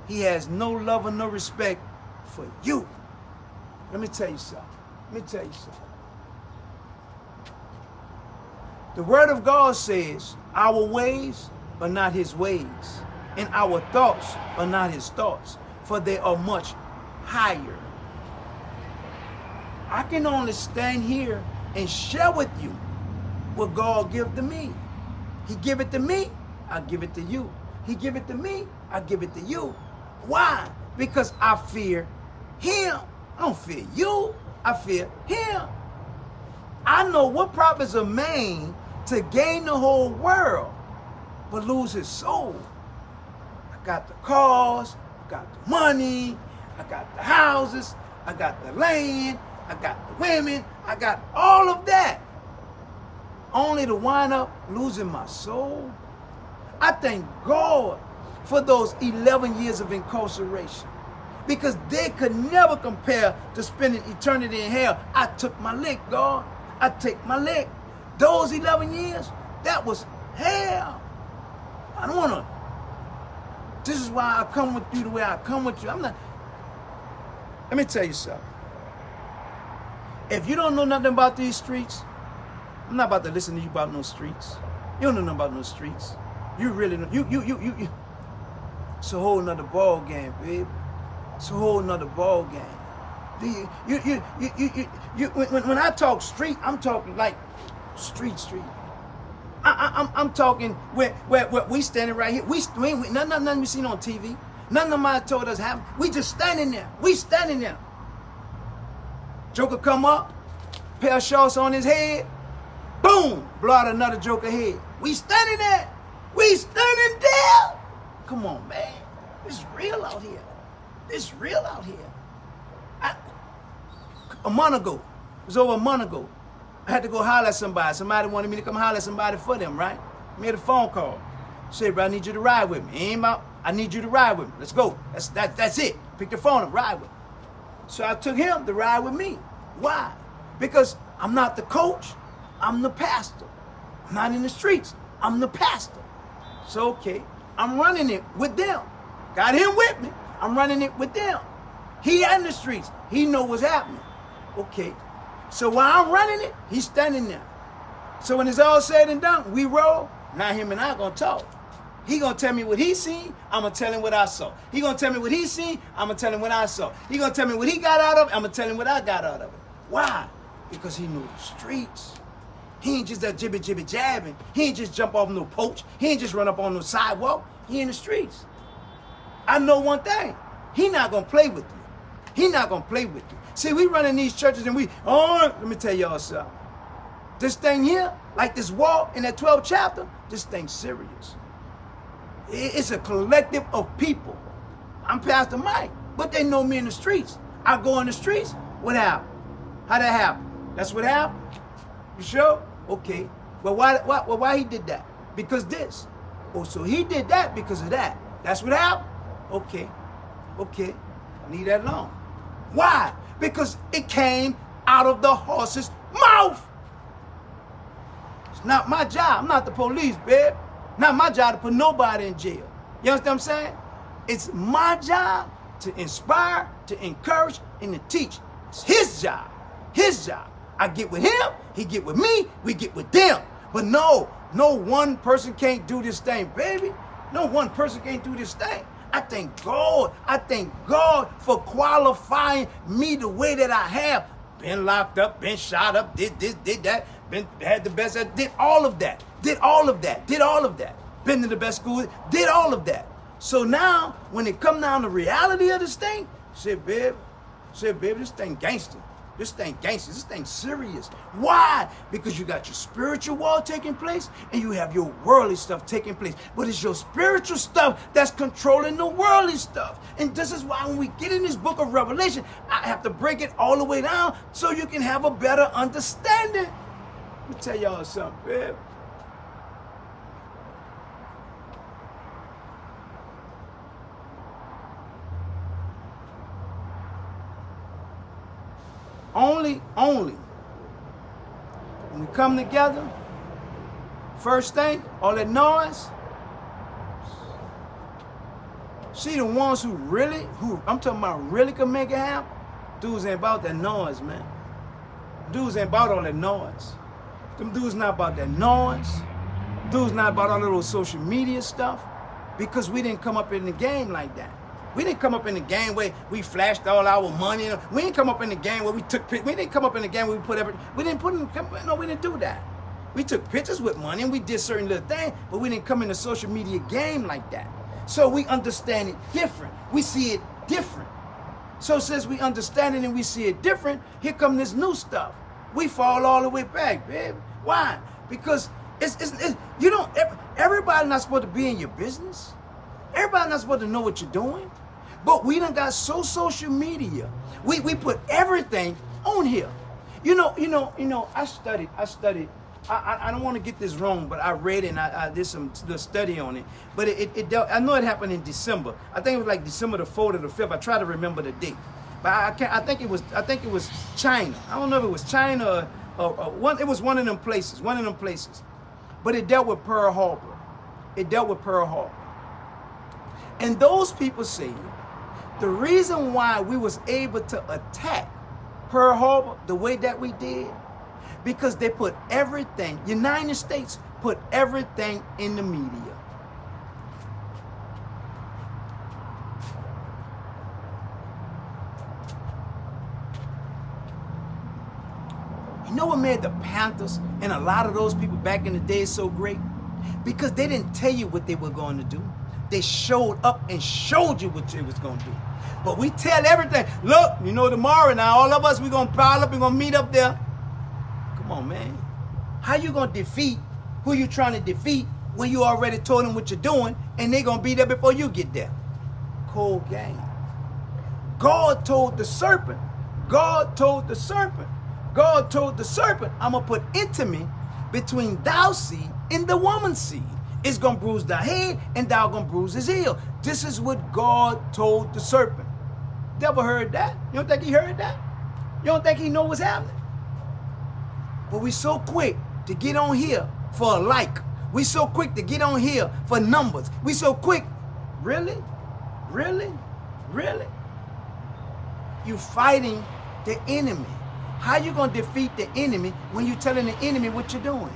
he has no love or no respect for you. Let me tell you something. The word of God says our ways are not his ways, and our thoughts are not his thoughts, for they are much higher. I can only stand here and share with you what God give to me. He give it to me, I give it to you. He give it to me, I give it to you. Why? Because I fear him. I don't fear you, I fear him. I know what profits a man to gain the whole world but lose his soul. I got the cars, I got the money, I got the houses, I got the land, I got the women, I got all of that, only to wind up losing my soul. I thank God for those 11 years of incarceration, because they could never compare to spending eternity in hell. I took my lick, God. I take my lick. Those 11 years, that was hell. I don't want to. This is why I come with you the way I come with you. I'm not. Let me tell you something. If you don't know nothing about these streets, I'm not about to listen to you about no streets. You don't know nothing about no streets. You really know. You. It's a whole nother ball game, babe. It's a whole nother ball game. When I talk street, I'm talking like street. I'm talking where we standing right here. We ain't nothing we seen on TV. None of them told us have. We just standing there. We standing there. Joker come up, pair of shorts on his head, boom, blow out another Joker head. We standing there. We standing there. Come on, man. It's real out here. It's real out here. A month ago, it was over a month ago, I had to go holler at somebody. Somebody wanted me to come holler at somebody for them, right? Made a phone call. Said, bro, I need you to ride with me. Ain't about, I need you to ride with me. Let's go. That's it. Pick the phone up, ride with me. So I took him to ride with me. Why? Because I'm not the coach. I'm the pastor. I'm not in the streets. I'm the pastor. So, okay, I'm running it with them. Got him with me. I'm running it with them. He in the streets. He know what's happening. Okay. So while I'm running it, he's standing there. So when it's all said and done, we roll. Now him and I gonna talk. He gonna tell me what he seen, I'm gonna tell him what I saw. He gonna tell me what he seen, I'm gonna tell him what I saw. He gonna tell me what he got out of it, I'm gonna tell him what I got out of it. Why? Because he knew the streets. He ain't just that jibby jabbing. He ain't just jump off no porch. He ain't just run up on no sidewalk. He in the streets. I know one thing. He not gonna play with you. He not gonna play with you. See, we run in these churches and let me tell y'all something. This thing here, like this wall in that 12th chapter, this thing's serious. It's a collective of people. I'm Pastor Mike, but they know me in the streets. I go in the streets, what happened? How that happen? That's what happened? You sure? Okay. Well, why he did that? Because this. Oh, so he did that because of that. That's what happened? Okay. Leave that alone. Why? Because it came out of the horse's mouth. It's not my job. I'm not the police, babe. Not my job to put nobody in jail. You understand what I'm saying? It's my job to inspire, to encourage, and to teach. It's his job. His job. I get with him, he get with me, we get with them. But no one person can't do this thing, baby. No one person can't do this thing. I thank God for qualifying me the way that I have. Been locked up, been shot up, did this, did that, had the best, did all of that. Been to the best school, did all of that. So now, when it come down to reality of this thing, said, babe, this thing gangster. This thing gangster. This thing serious. Why? Because you got your spiritual war taking place and you have your worldly stuff taking place. But it's your spiritual stuff that's controlling the worldly stuff. And this is why when we get in this book of Revelation, I have to break it all the way down so you can have a better understanding. Let me tell y'all something, babe. Only when we come together, first thing, all that noise, see the ones who I'm talking about really can make it happen, dudes ain't about that noise, man. Dudes ain't about all that noise. Them dudes not about that noise. Dudes not about all that little social media stuff, because we didn't come up in the game like that. We didn't come up in the game where we flashed all our money. We didn't come up in the game where we took pictures. We didn't come up in the game where we put everything. We didn't do that. We took pictures with money and we did certain little things, but we didn't come in the social media game like that. So we understand it different. We see it different. So since we understand it and we see it different, here come this new stuff. We fall all the way back, baby. Why? Because everybody's not supposed to be in your business. Everybody's not supposed to know what you're doing. But we done got so social media. We put everything on here. You know, I studied. I don't want to get this wrong, but I read it and I did some study on it. But I know it happened in December. I think it was like December the 4th or the 5th. I try to remember the date. But I think it was China. I don't know if it was China or one. It was one of them places. But it dealt with Pearl Harbor. And those people say the reason why we was able to attack Pearl Harbor the way that we did, because they put everything, United States put everything in the media. You know what made the Panthers and a lot of those people back in the day so great? Because they didn't tell you what they were going to do. They showed up and showed you what they was going to do. But we tell everything. Look, you know, tomorrow now, all of us, we're going to pile up and going to meet up there. Come on, man. How you going to defeat who you trying to defeat when you already told them what you're doing and they going to be there before you get there? Cold game. God told the serpent, I'm going to put intimacy between thou seed and the woman's seed. It's going to bruise thy head and thou going to bruise his heel. This is what God told the serpent. Devil heard that. You don't think he heard that? You don't think he know what's happening? But we so quick to get on here for a like. We so quick to get on here for numbers. We so quick. Really? Really? Really? You fighting the enemy. How you going to defeat the enemy when you telling the enemy what you're doing?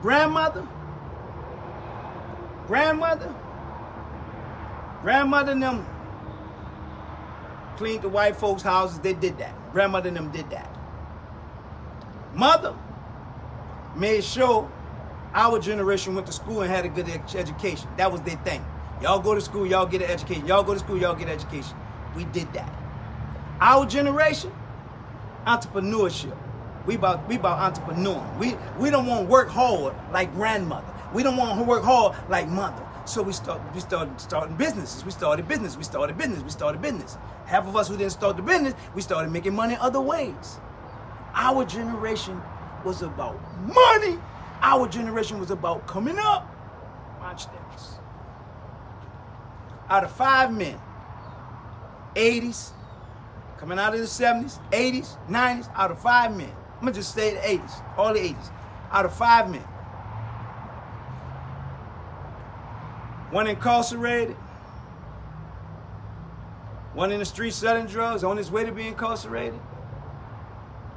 Grandmother and them cleaned the white folks' houses. They did that. Grandmother and them did that. Mother made sure our generation went to school and had a good education. That was their thing. Y'all go to school, y'all get an education. Y'all go to school, y'all get an education. We did that. Our generation, entrepreneurship. We about entrepreneuring. We don't want to work hard like grandmother. We don't want to work hard like mother. So we started businesses. We started business. Half of us who didn't start the business, we started making money other ways. Our generation was about money. Our generation was about coming up. Watch this. Out of 5 men, 80s, coming out of the 70s, 80s, 90s, out of 5 men, I'm going to just say the 80s, all the 80s, out of 5 men, 1 incarcerated, 1 in the street selling drugs, on his way to be incarcerated,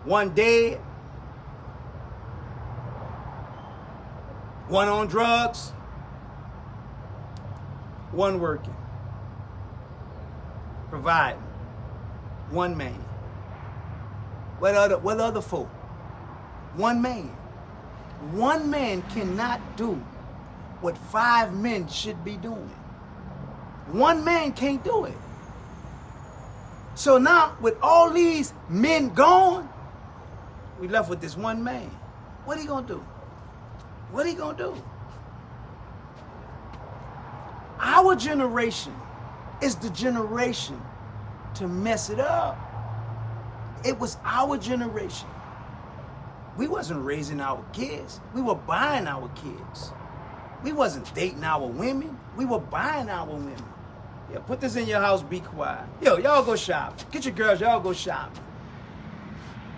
1 dead, 1 on drugs, 1 working, providing, 1 man. What other folk? 1 man. 1 man cannot do what 5 men should be doing. 1 man can't do it. So now, with all these men gone, we left with this 1 man. What are you gonna do? What are you gonna do? Our generation is the generation to mess it up. It was our generation. We wasn't raising our kids. We were buying our kids. We wasn't dating our women. We were buying our women. Yeah, put this in your house, be quiet. Yo, y'all go shop. Get your girls, y'all go shop.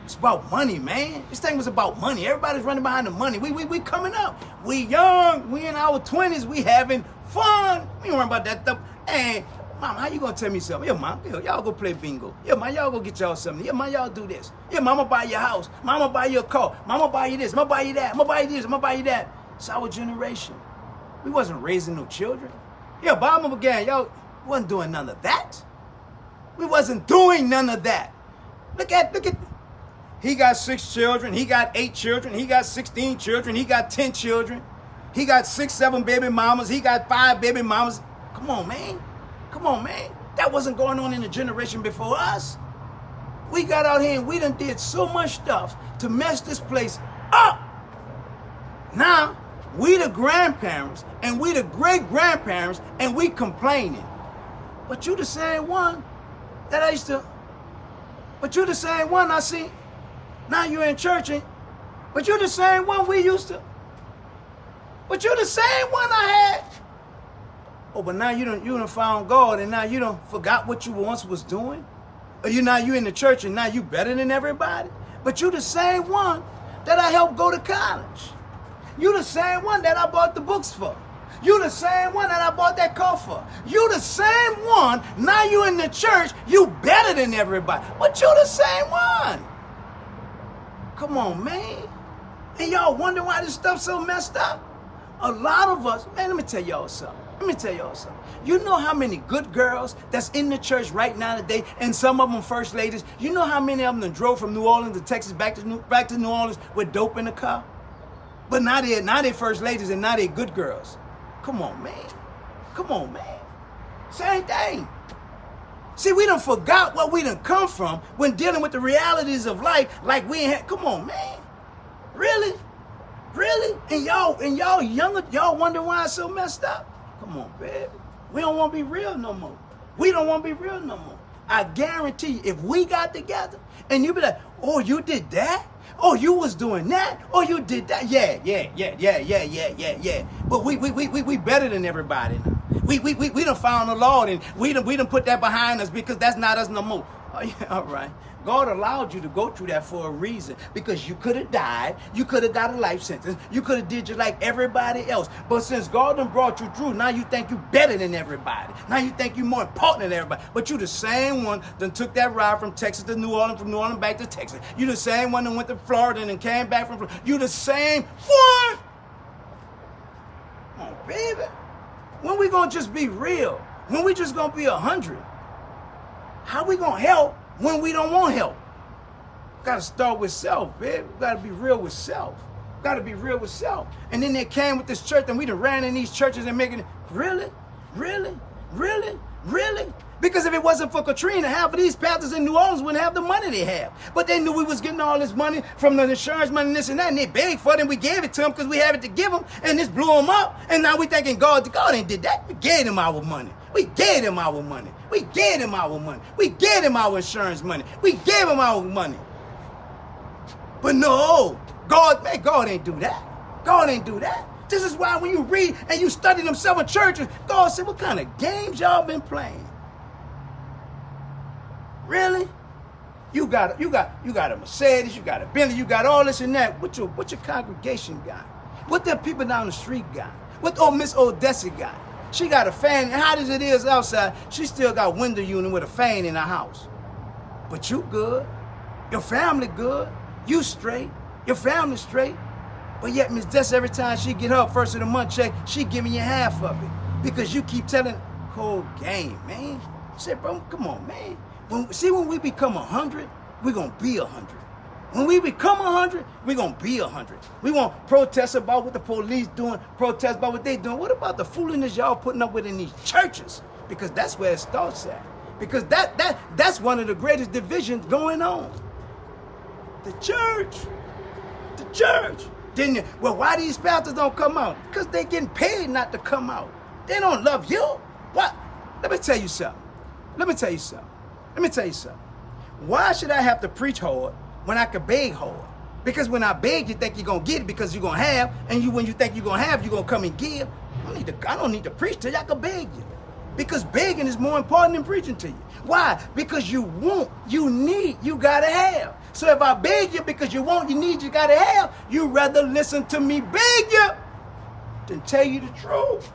It's about money, man. This thing was about money. Everybody's running behind the money. We coming up. We young. We in our 20s. We having fun. We ain't worrying about that stuff. Hey, Mom, how you gonna tell me something? Yeah, Mom, y'all go play bingo. Yeah, Mom, y'all go get y'all something. Yeah, Mom, y'all do this. Yeah, Mama buy your house. Mama buy your car. Mama buy you this. Mama buy you that. Mama buy you this. Mama buy you that. It's our generation. We wasn't raising no children. Yeah, Bob again, y'all wasn't doing none of that. We wasn't doing none of that. Look at, he got 6 children, he got 8 children, he got 16 children, he got 10 children, he got 6, 7 baby mamas, he got 5 baby mamas. Come on, man. Come on, man. That wasn't going on in the generation before us. We got out here and we done did so much stuff to mess this place up. Now, we the grandparents and we the great-grandparents and we complaining. But you the same one that I used to, but you the same one I see. Now you're in church, but you the same one we used to. But you the same one I had. Oh, but now you done found God and now you done forgot what you once was doing? Or you in the church and now you better than everybody? But you the same one that I helped go to college. You the same one that I bought the books for. You the same one that I bought that car for. You the same one. Now you in the church. You better than everybody. But you the same one. Come on, man. And y'all wonder why this stuff's so messed up? A lot of us, man, let me tell y'all something. You know how many good girls that's in the church right now today, and some of them first ladies, you know how many of them drove from New Orleans to Texas back to New Orleans with dope in the car? But now they're first ladies and now they're good girls. Come on, man. Same thing. See, we done forgot where we done come from when dealing with the realities of life like we ain't had. Come on, man. Really? And y'all younger, y'all wonder why it's so messed up? Come on, baby. We don't want to be real no more. I guarantee you, if we got together and you be like, oh, you did that? Oh, you was doing that? Oh, you did that? Yeah. But we better than everybody now. We done found the Lord and we done put that behind us because that's not us no more. Oh, yeah, all right. God allowed you to go through that for a reason, because you could have died, you could have got a life sentence, you could have did just like everybody else. But since God done brought you through, now you think you better than everybody. Now you think you more important than everybody. But you the same one that took that ride from Texas to New Orleans, from New Orleans back to Texas. You the same one that went to Florida and then came back from Florida. You the same one. Come on, baby. When we gonna just be real? When we just gonna be 100? How we gonna help when we don't want help? Gotta start with self, baby. Gotta be real with self. And then they came with this church and we done ran in these churches and making it, really? Because if it wasn't for Katrina, half of these pastors in New Orleans wouldn't have the money they have. But they knew we was getting all this money from the insurance money and this and that, and they begged for it, and we gave it to them because we have it to give them, and this blew them up. And now we thinking God ain't did that. We gave them our money. We gave him our insurance money. We gave him our money. But no, God ain't do that. This is why when you read and you study them 7 churches, God said, what kind of games y'all been playing? Really? You got a Mercedes, you got a Bentley, you got all this and that. What your congregation got? What the people down the street got? What Miss Odessa got? She got a fan, and hot as it is outside, she still got window unit with a fan in her house. But you good. Your family good. You straight. Your family straight. But yet Miss Dessa, every time she get her first of the month check, she giving you half of it. Because you keep telling, cold game, man. I said, bro, come on, man. When we become 100, we're going to be 100. When we become 100, we're going to be 100. We won't protest about what the police doing, protest about what they doing. What about the foolishness y'all putting up with in these churches? Because that's where it starts at. Because that's one of the greatest divisions going on. The church. Then, well, why these pastors don't come out? Because they getting paid not to come out. They don't love you. What? Let me tell you something. Why should I have to preach hard when I could beg hard? Because when I beg, you think you're going to get it because you're going to have. And when you think you're going to have, you're going to come and give. I don't need to preach to you. I can beg you. Because begging is more important than preaching to you. Why? Because you want, you need, you got to have. So if I beg you because you want, you need, you got to have, you rather listen to me beg you than tell you the truth.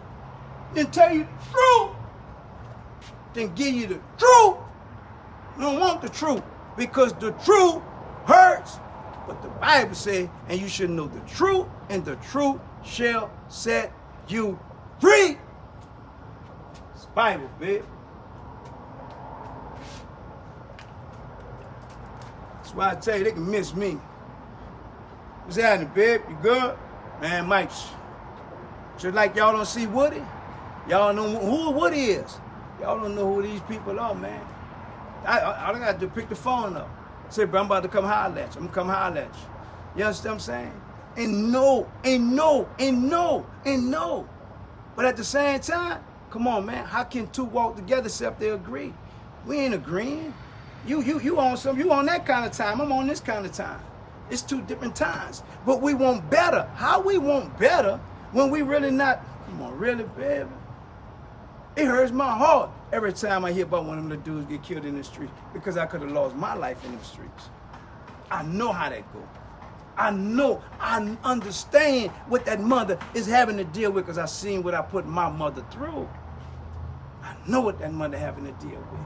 Then give you the truth. You don't want the truth because the truth hurts. But the Bible says, and you should know the truth, and the truth shall set you free. It's Bible, babe. That's why I tell you, they can miss me. What's happening, babe? You good? Man, Mike, just like y'all don't see Woody, y'all know who Woody is. Y'all don't know who these people are, man. I got to pick the phone up. Say, bro, I'm about to come holler at you. I'm going to come holler at you. You understand what I'm saying? And no. But at the same time, come on, man. How can two walk together except they agree? We ain't agreeing. You on that kind of time. I'm on this kind of time. It's 2 different times. But we want better. How we want better when we really not? Come on, really, baby? It hurts my heart every time I hear about one of them dudes get killed in the street because I could have lost my life in the streets. I know how that goes. I know, I understand what that mother is having to deal with because I seen what I put my mother through. I know what that mother having to deal with.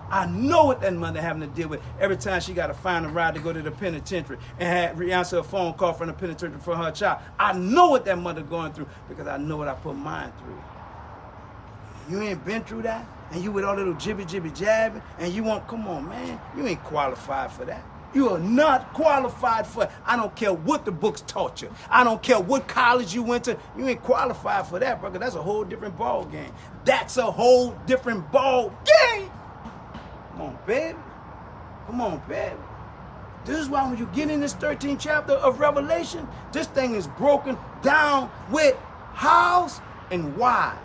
I know what that mother having to deal with every time she got to find a ride to go to the penitentiary and answer a phone call from the penitentiary for her child. I know what that mother going through because I know what I put mine through. You ain't been through that, and you with all little jibby jabbing, and you want, come on, man, you ain't qualified for that. You are not qualified for it. I don't care what the books taught you. I don't care what college you went to. You ain't qualified for that, brother. That's a whole different ball game. That's a whole different ball game. Come on, baby. Come on, baby. This is why when you get in this 13th chapter of Revelation, this thing is broken down with hows and why.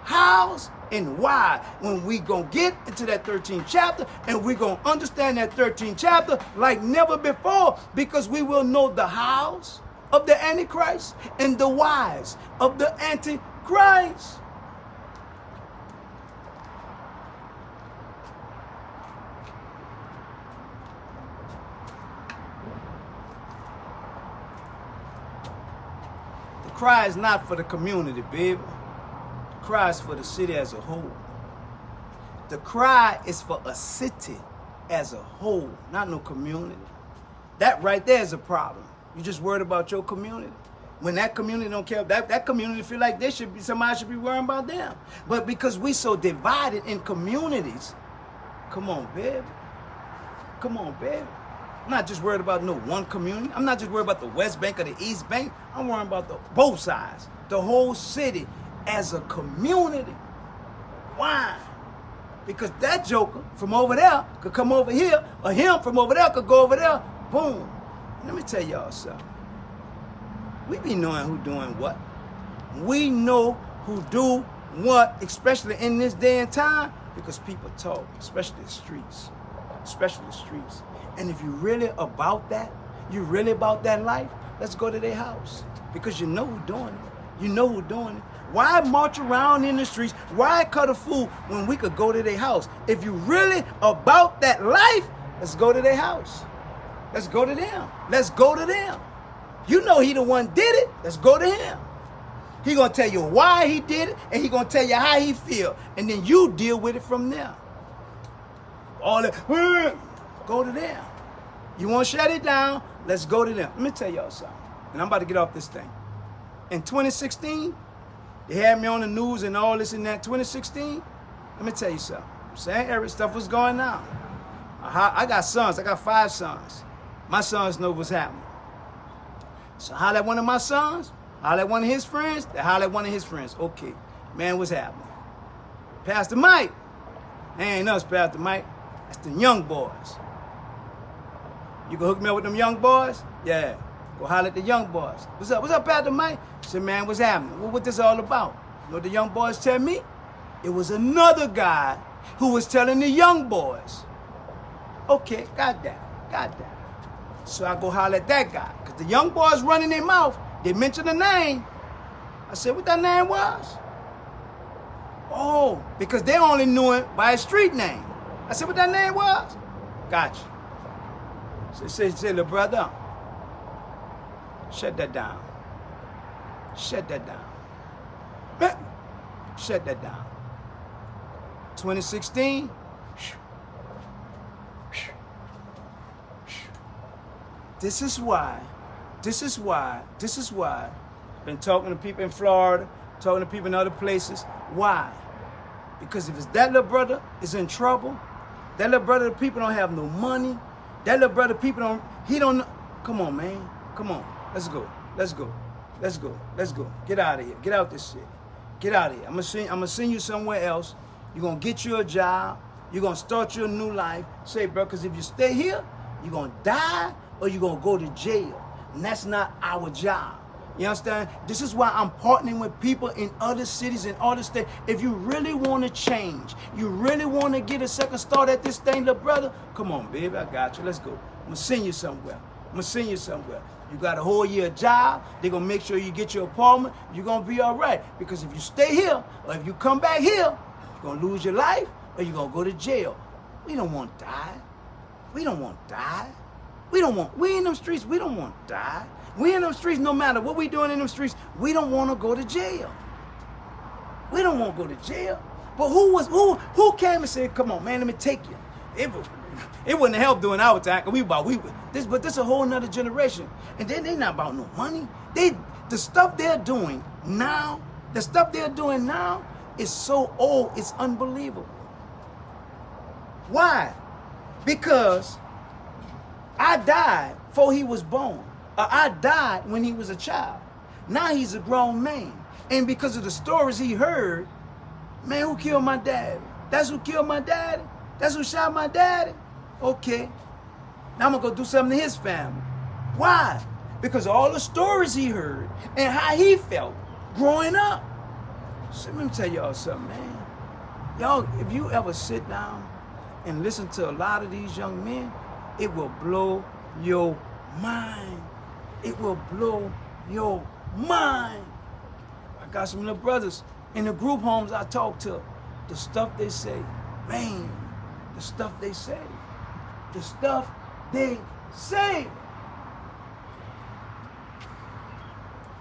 Hows and why. When we gonna get into that 13th chapter and we gonna understand that 13th chapter like never before, because we will know the hows of the Antichrist and the whys of the Antichrist. The cry is not for the community, baby. The cry is for the city as a whole. The cry is for a city as a whole, not no community. That right there is a problem. You just worried about your community. When that community don't care, that community feel like somebody should be worrying about them. But because we so divided in communities, come on, baby. Come on, baby. I'm not just worried about no one community. I'm not just worried about the West Bank or the East Bank. I'm worried about both sides, the whole city as a community. Why? Because that joker from over there could come over here, or him from over there could go over there. Boom. Let me tell y'all something. We be knowing who doing what. We know who do what, especially in this day and time, because people talk, especially the streets. Especially the streets. And if you really about that, you really about that life, let's go to their house. Because you know who doing it. You know who doing it. Why march around in the streets? Why cut a fool when we could go to their house? If you really about that life, let's go to their house. Let's go to them. Let's go to them. You know he the one did it. Let's go to him. He gonna tell you why he did it, and he gonna tell you how he feel, and then you deal with it from there. All that, go to them. You want to shut it down? Let's go to them. Let me tell y'all something, and I'm about to get off this thing. In 2016, they had me on the news and all this and that. 2016, let me tell you something. Saying every stuff was going on. I got sons. I got 5 sons. My sons know what's happening. So holler at one of my sons, holler at one of his friends, they holler at one of his friends. Okay, man, what's happening? Pastor Mike. They ain't us, Pastor Mike. That's the young boys. You can hook me up with them young boys? Yeah. Go holler at the young boys. What's up? What's up, Pastor Mike? I said, man, what's happening? What this all about? You know what the young boys tell me? It was another guy who was telling the young boys. Okay, got that. So I go holler at that guy. Because the young boys running their mouth, they mentioned the name. I said, what that name was? Oh, because they only knew it by his street name. I said, what that name was? Gotcha. So say, little brother, shut that down. Shut that down. Shut that down. 2016, This is why, been talking to people in Florida, talking to people in other places. Why? Because if it's that little brother is in trouble, that little brother, the people don't have no money, that little brother, people don't, come on, man. Come on, let's go. Get out of here, get out this shit. Get out of here. I'm gonna send you somewhere else. You're gonna get you a job. You're gonna start your new life. Say, bro, because if you stay here, you're gonna die or you're gonna go to jail. And that's not our job. You understand? This is why I'm partnering with people in other cities and other states. If you really want to change, you really want to get a second start at this thing, little brother, come on, baby, I got you. Let's go. I'm gonna send you somewhere. You got a whole year job. They're gonna make sure you get your apartment. You're gonna be all right. Because if you stay here or if you come back here, you're gonna lose your life or you're gonna go to jail. We don't want to die. We in them streets, we don't want to die. We in them streets, no matter what we doing in them streets, we don't want to go to jail. We don't want to go to jail. But who came and said, come on, man, let me take you? It wouldn't help during our time, because but this a whole nother generation. And then they not about no money. The stuff they're doing now is so old, it's unbelievable. Why? Because I died before he was born. Or I died when he was a child. Now he's a grown man. And because of the stories he heard, man, who killed my daddy? That's who killed my daddy? That's who shot my daddy? Okay. Now I'm going to go do something to his family. Why? Because of all the stories he heard and how he felt growing up. So let me tell y'all something, man. Y'all, if you ever sit down and listen to a lot of these young men, it will blow your mind. It will blow your mind. I got some little brothers in the group homes I talk to. The stuff they say, man, the stuff they say. The stuff they say.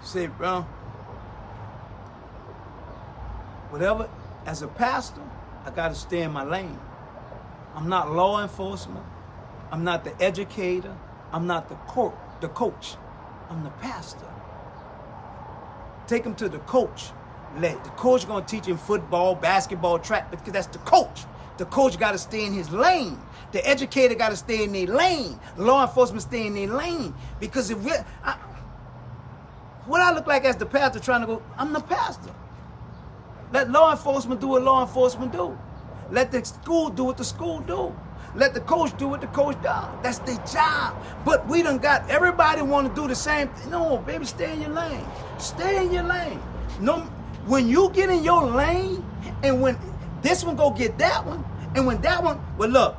Say, bro, whatever, as a pastor, I got to stay in my lane. I'm not law enforcement. I'm not the educator. I'm not the coach. I'm the pastor. Take him to the coach. The coach going to teach him football, basketball, track, because that's the coach. The coach got to stay in his lane. The educator got to stay in their lane. Law enforcement stay in their lane. Because if what I look like as the pastor trying to go, I'm the pastor. Let law enforcement do what law enforcement do. Let the school do what the school do. Let the coach do what the coach does. That's their job. But we done got, everybody want to do the same thing. No, baby, stay in your lane. Stay in your lane. No, when you get in your lane, and when this one go get that one, and when that one, well, look,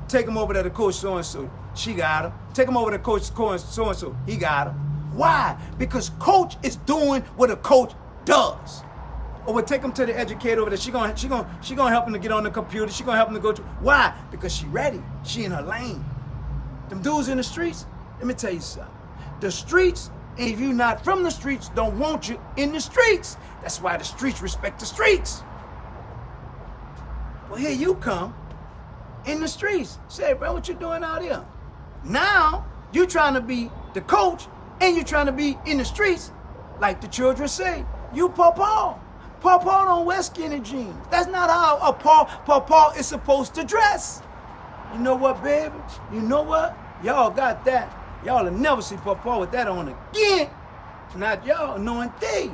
take him over to the coach so-and-so, she got him. Take him over to coach so-and-so, he got him. Why? Because coach is doing what a coach does. Or we'll take him to the educator over there. She gonna help him to get on the computer. She gonna help him to go to. Why? Because she ready. She in her lane. Them dudes in the streets, let me tell you something. The streets, if you not from the streets, don't want you in the streets. That's why the streets respect the streets. Well, here you come in the streets. Say, bro, what you doing out here? Now, you trying to be the coach and you trying to be in the streets, like the children say. You pawpaw. Pawpaw don't wear skinny jeans. That's not how a pawpaw is supposed to dress. You know what, baby? You know what? Y'all got that. Y'all will never see pawpaw with that on again. Not y'all, knowing they.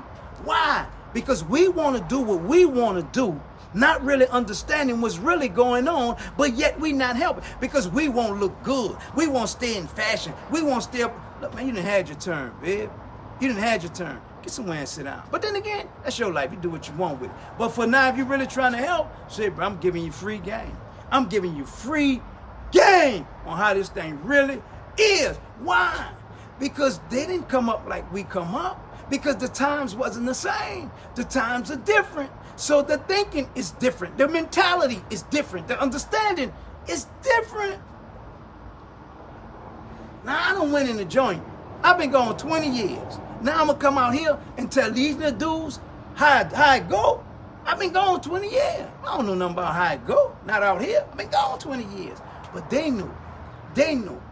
Why? Because we want to do what we want to do, not really understanding what's really going on, but yet we not helping because we won't look good. We won't stay in fashion. We won't stay up. Look, man, you done had your turn, babe. You done had your turn. Get somewhere and sit down. But then again, that's your life. You do what you want with it. But for now, if you're really trying to help, say, bro, I'm giving you free game. I'm giving you free game on how this thing really is. Why? Because they didn't come up like we come up. Because the times wasn't the same. The times are different. So the thinking is different. The mentality is different. The understanding is different. Now, I done went in the joint. I've been going 20 years. Now I'm going to come out here and tell these little dudes how it go. I've been gone 20 years. I don't know nothing about how it go. Not out here. I've been gone 20 years. But they knew. They knew.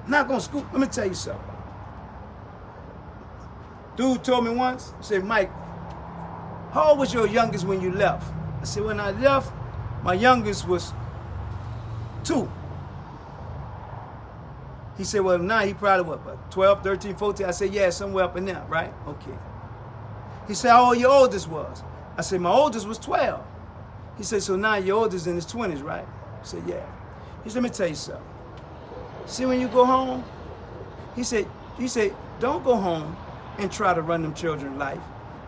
I'm not going to scoop. Let me tell you something. Dude told me once, he said, Mike, how old was your youngest when you left? I said, when I left, my youngest was 2. He said, well, now he probably, what, 12, 13, 14? I said, yeah, somewhere up in there, right? Okay. He said, how old your oldest was? I said, my oldest was 12. He said, so now your oldest in his 20s, right? I said, yeah. He said, let me tell you something. See, when you go home, he said, don't go home and try to run them children's life.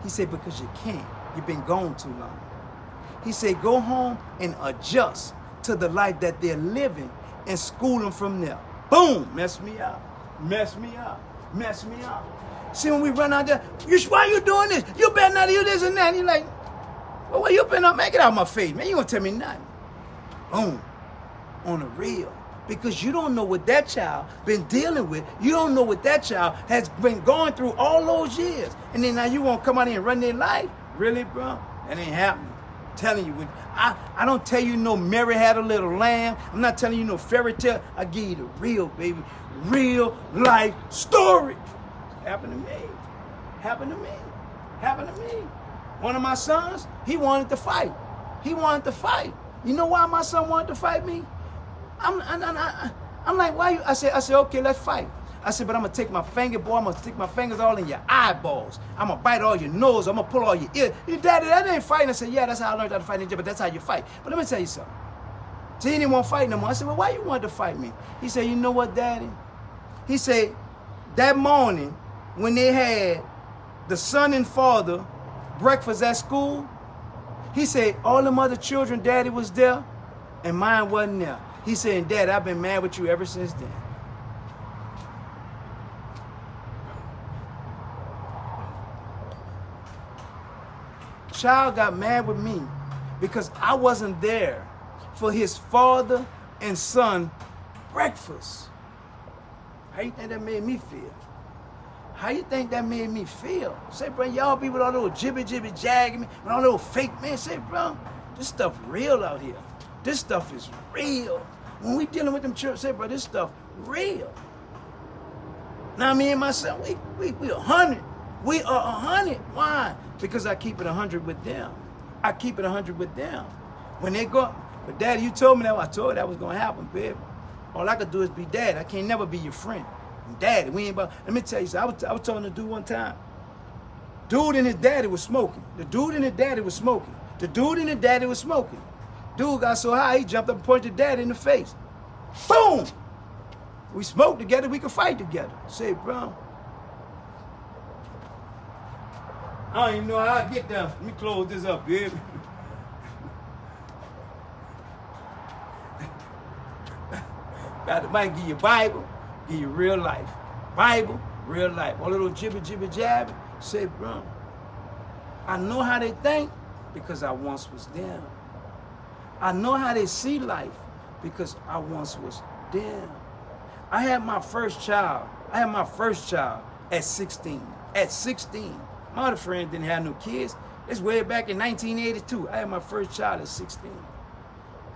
He said, because you can't. You've been gone too long. He said, go home and adjust to the life that they're living and school them from there. Boom, mess me up, mess me up, mess me up. See, when we run out there, why you doing this? You better not do this and that. And you're like, well, what you been up? Make it out of my face, man. You gonna tell me nothing. Boom, on the real. because you don't know what that child been dealing with. You don't know what that child has been going through all those years. And then now you won't come out here and run their life? Really, bro? That ain't happening. I'm telling you, I don't tell you no Mary had a little lamb. I'm not telling you no fairy tale. I give you the real, baby, real life story. Happened to me. Happened to me. Happened to me. One of my sons, he wanted to fight. He wanted to fight. You know why my son wanted to fight me? I'm like, why you? I said, okay, let's fight. I said, but I'm gonna take my finger, boy. I'm gonna stick my fingers all in your eyeballs. I'm gonna bite all your nose. I'm gonna pull all your ears. Your daddy, that ain't fighting. I said, yeah, that's how I learned how to fight ninja, but that's how you fight. But let me tell you something. So he didn't want to fight no more. I said, well, why you wanted to fight me? He said, you know what, daddy? He said, that morning when they had the son and father breakfast at school, he said, all them other children, daddy was there, and mine wasn't there. He said, Dad, I've been mad with you ever since then. Child got mad with me because I wasn't there for his father and son breakfast. How you think that made me feel? How you think that made me feel? Say, bro, y'all be with all little jibby jagging me, with all little fake men. Say, bro, this stuff real out here. This stuff is real. When we dealing with them children, say, bro, this stuff real. Now me and my son, we 100. We are 100. Why? Because I keep it 100 with them. I keep it 100 with them. When they go, but Daddy, you told me that. I told you that was gonna happen, babe. All I could do is be Dad. I can't never be your friend. Daddy, we ain't about. Let me tell you something. I was telling the dude one time. Dude and his daddy was smoking. The dude and his daddy was smoking. The dude and his daddy was smoking. Dude got so high, he jumped up and punched his daddy in the face. Boom! We smoke together, we can fight together. Say, bro. I don't even know how I get down. Let me close this up, baby. God might give you Bible, give you real life. Bible, real life. All little jibby jab. Say, bro, I know how they think because I once was them. I know how they see life because I once was them. I had my first child. At 16. At 16. My other friends didn't have no kids. It's way back in 1982. I had my first child at 16.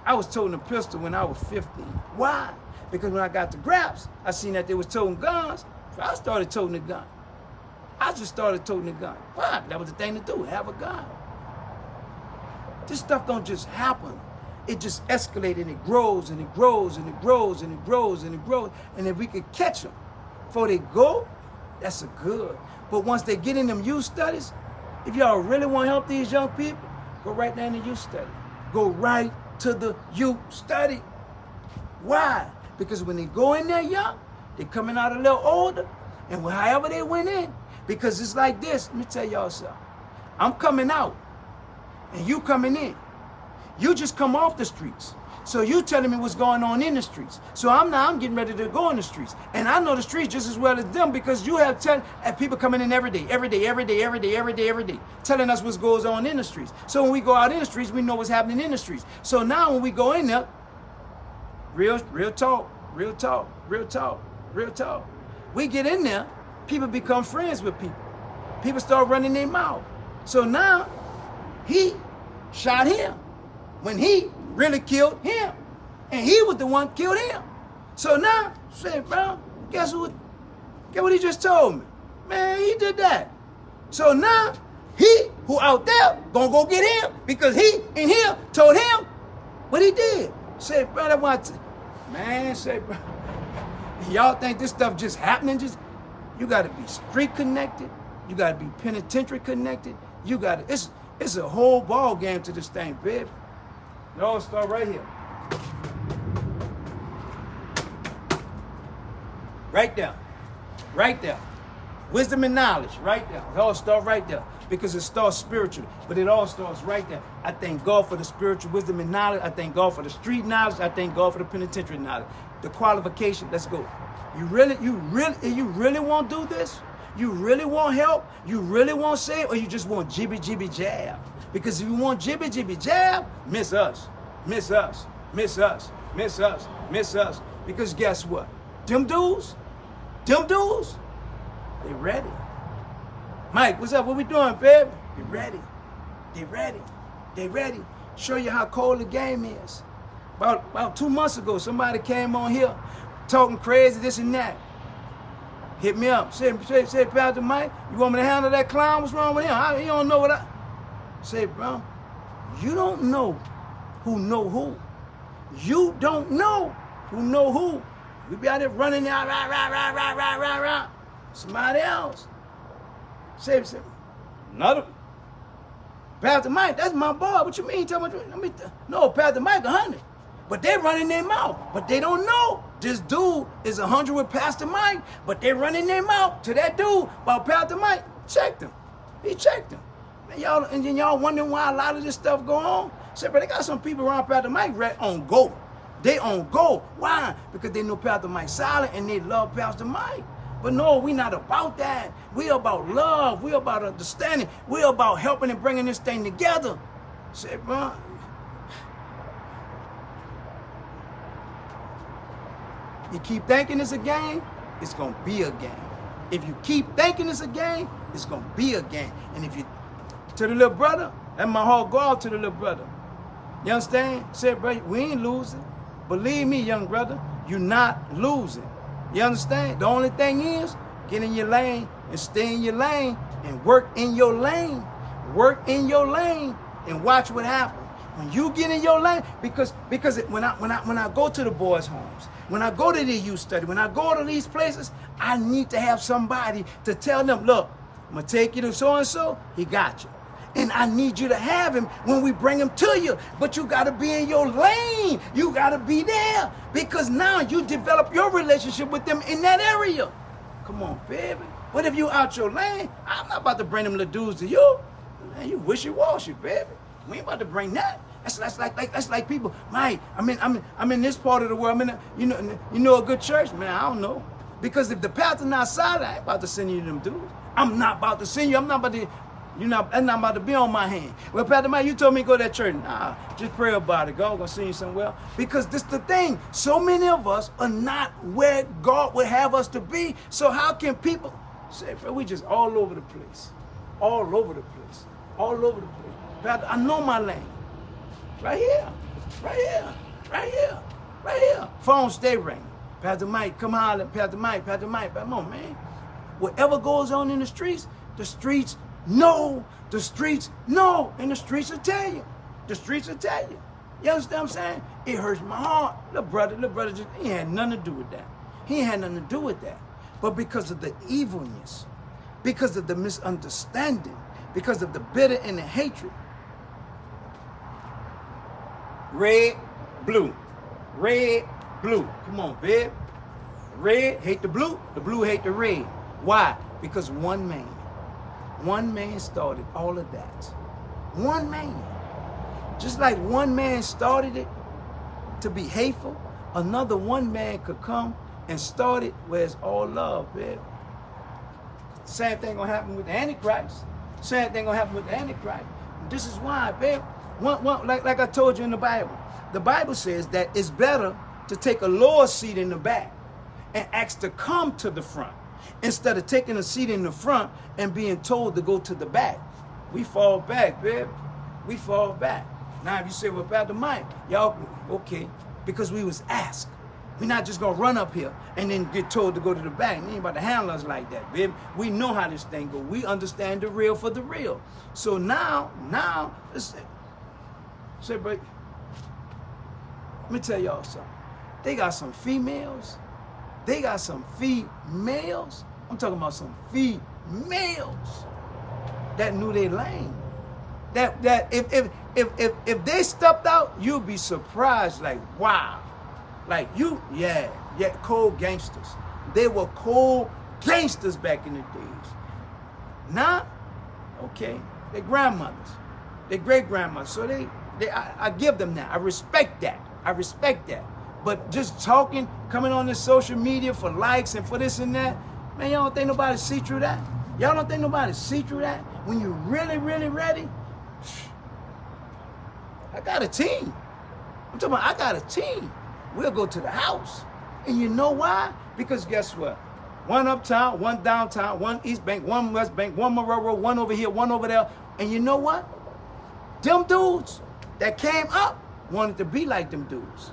I was toting a pistol when I was 15. Why? Because when I got to Graps, I seen that they was toting guns, so I started toting a gun. I just started toting a gun. Why? That was the thing to do, have a gun. This stuff don't just happen. It just escalates and it grows and it grows and it grows and it grows and it grows. And if we could catch them before they go, that's a good. But once they get in them youth studies, if y'all really want to help these young people, go right down to youth study. Go right to the youth study. Why? Because when they go in there young, they coming out a little older, and however they went in, because it's like this, let me tell y'all something. I'm coming out, and you coming in. You just come off the streets. So you telling me what's going on in the streets. So I'm getting ready to go in the streets. And I know the streets just as well as them because you have people coming in every day, telling us what goes on in the streets. So when we go out in the streets, we know what's happening in the streets. So now when we go in there, real talk. We get in there, people become friends with people. People start running their mouth. So now, he shot him when he really killed him. And he was the one killed him. So now, say, bro, guess what he just told me? Man, he did that. So now, he who out there gonna go get him because he in here told him what he did. Say, bro, that's what man, say, bro, y'all think this stuff just happening? You gotta be street connected. You gotta be penitentiary connected. It's a whole ball game to this thing, babe. It all start right here. Right there. Wisdom and knowledge, right there. It all starts right there because it starts spiritually, but it all starts right there. I thank God for the spiritual wisdom and knowledge. I thank God for the street knowledge. I thank God for the penitentiary knowledge. The qualification, let's go. You really want to do this? You really want help? You really want save? Or you just want jibby jab? Because if you want jibby jab, miss us. Because guess what? Them dudes, they ready. Mike, what's up? What we doing, babe? They ready. They ready. They ready. Show you how cold the game is. About 2 months ago, somebody came on here talking crazy, this and that. Hit me up. Said, Pastor Mike, you want me to handle that clown? What's wrong with him? He don't know what I... Say, bro, you don't know who. You don't know who. We be out there running out, rah. Somebody else. Say, another. Pastor Mike, that's my boy. What you mean? Tell me. No, Pastor Mike, 100. But they running their mouth. But they don't know. This dude is 100 with Pastor Mike. But they running their mouth to that dude about Pastor Mike. Checked him. He checked him. And then y'all wondering why a lot of this stuff go on? Say, but they got some people around Pastor Mike on go. They on go. Why? Because they know Pastor Mike silent and they love Pastor Mike. But no, we not about that. We about love. We about understanding. We about helping and bringing this thing together. Say, bro, you keep thinking it's a game, it's going to be a game. If you keep thinking it's a game, it's going to be a game. And if you, to the little brother, that's my heart go out to the little brother. You understand? Say, bro, we ain't losing. Believe me, young brother, you're not losing. You understand? The only thing is, get in your lane and stay in your lane and work in your lane. Work in your lane and watch what happens. When you get in your lane, because when I go to the boys' homes, when I go to the youth study, when I go to these places, I need to have somebody to tell them, look, I'm going to take you to so-and-so, he got you. And I need you to have him when we bring him to you. But you got to be in your lane. You got to be there. Because now you develop your relationship with them in that area. Come on, baby. But if you out your lane, I'm not about to bring them little dudes to you. Man, you wishy-washy, baby. We ain't about to bring that. That's like people. Mike, I'm in this part of the world. I'm in you know a good church, man. I don't know. Because if the pastor's not solid, I ain't about to send you to them dudes. I'm not about to send you. I'm not about to. That's not about to be on my hand. Well, Pastor Mike, you told me to go to that church. Nah, just pray about it. God gonna send you somewhere. Because this the thing. So many of us are not where God would have us to be. So how can people say, bro, we just all over the place. All over the place. All over the place. Pastor, I know my lane. Right here. Right here. Right here. Right here. Phone stay ringing. Pastor Mike, come holler. Pastor Mike. Come on, man. Whatever goes on in the streets know. The streets know. And the streets will tell you. The streets will tell you. You understand what I'm saying? It hurts my heart. Little brother, just, he had nothing to do with that. He had nothing to do with that. But because of the evilness, because of the misunderstanding, because of the bitter and the hatred. Red, blue. Red, blue. Come on, babe. Red hate the blue hate the red. Why? Because one man started all of that. One man. Just like one man started it to be hateful, another one man could come and start it where it's all love, babe. Same thing gonna happen with the Antichrist. Same thing gonna happen with the Antichrist. This is why, babe. Like I told you in the Bible says that it's better to take a lower seat in the back and ask to come to the front instead of taking a seat in the front and being told to go to the back. We fall back, babe. We fall back. Now, if you say, well, Pastor Mike, y'all, okay, because we was asked. We're not just going to run up here and then get told to go to the back. You ain't about to handle us like that, babe. We know how this thing goes. We understand the real for the real. So now, listen. Say, but let me tell y'all something. They got some females. I'm talking about some females that knew their lane. That if they stepped out, you'd be surprised. Like, wow. Like cold gangsters. They were cold gangsters back in the days. Now, okay, they're grandmothers, they're great grandmothers. So I give them that. I respect that. But just talking, coming on this social media for likes and for this and that, man, y'all don't think nobody see through that? Y'all don't think nobody see through that? When you're really, really ready? I got a team. I'm talking about I got a team. We'll go to the house. And you know why? Because guess what? One uptown, one downtown, one East Bank, one West Bank, one Marrero, one over here, one over there. And you know what? Them dudes that came up wanted to be like them dudes.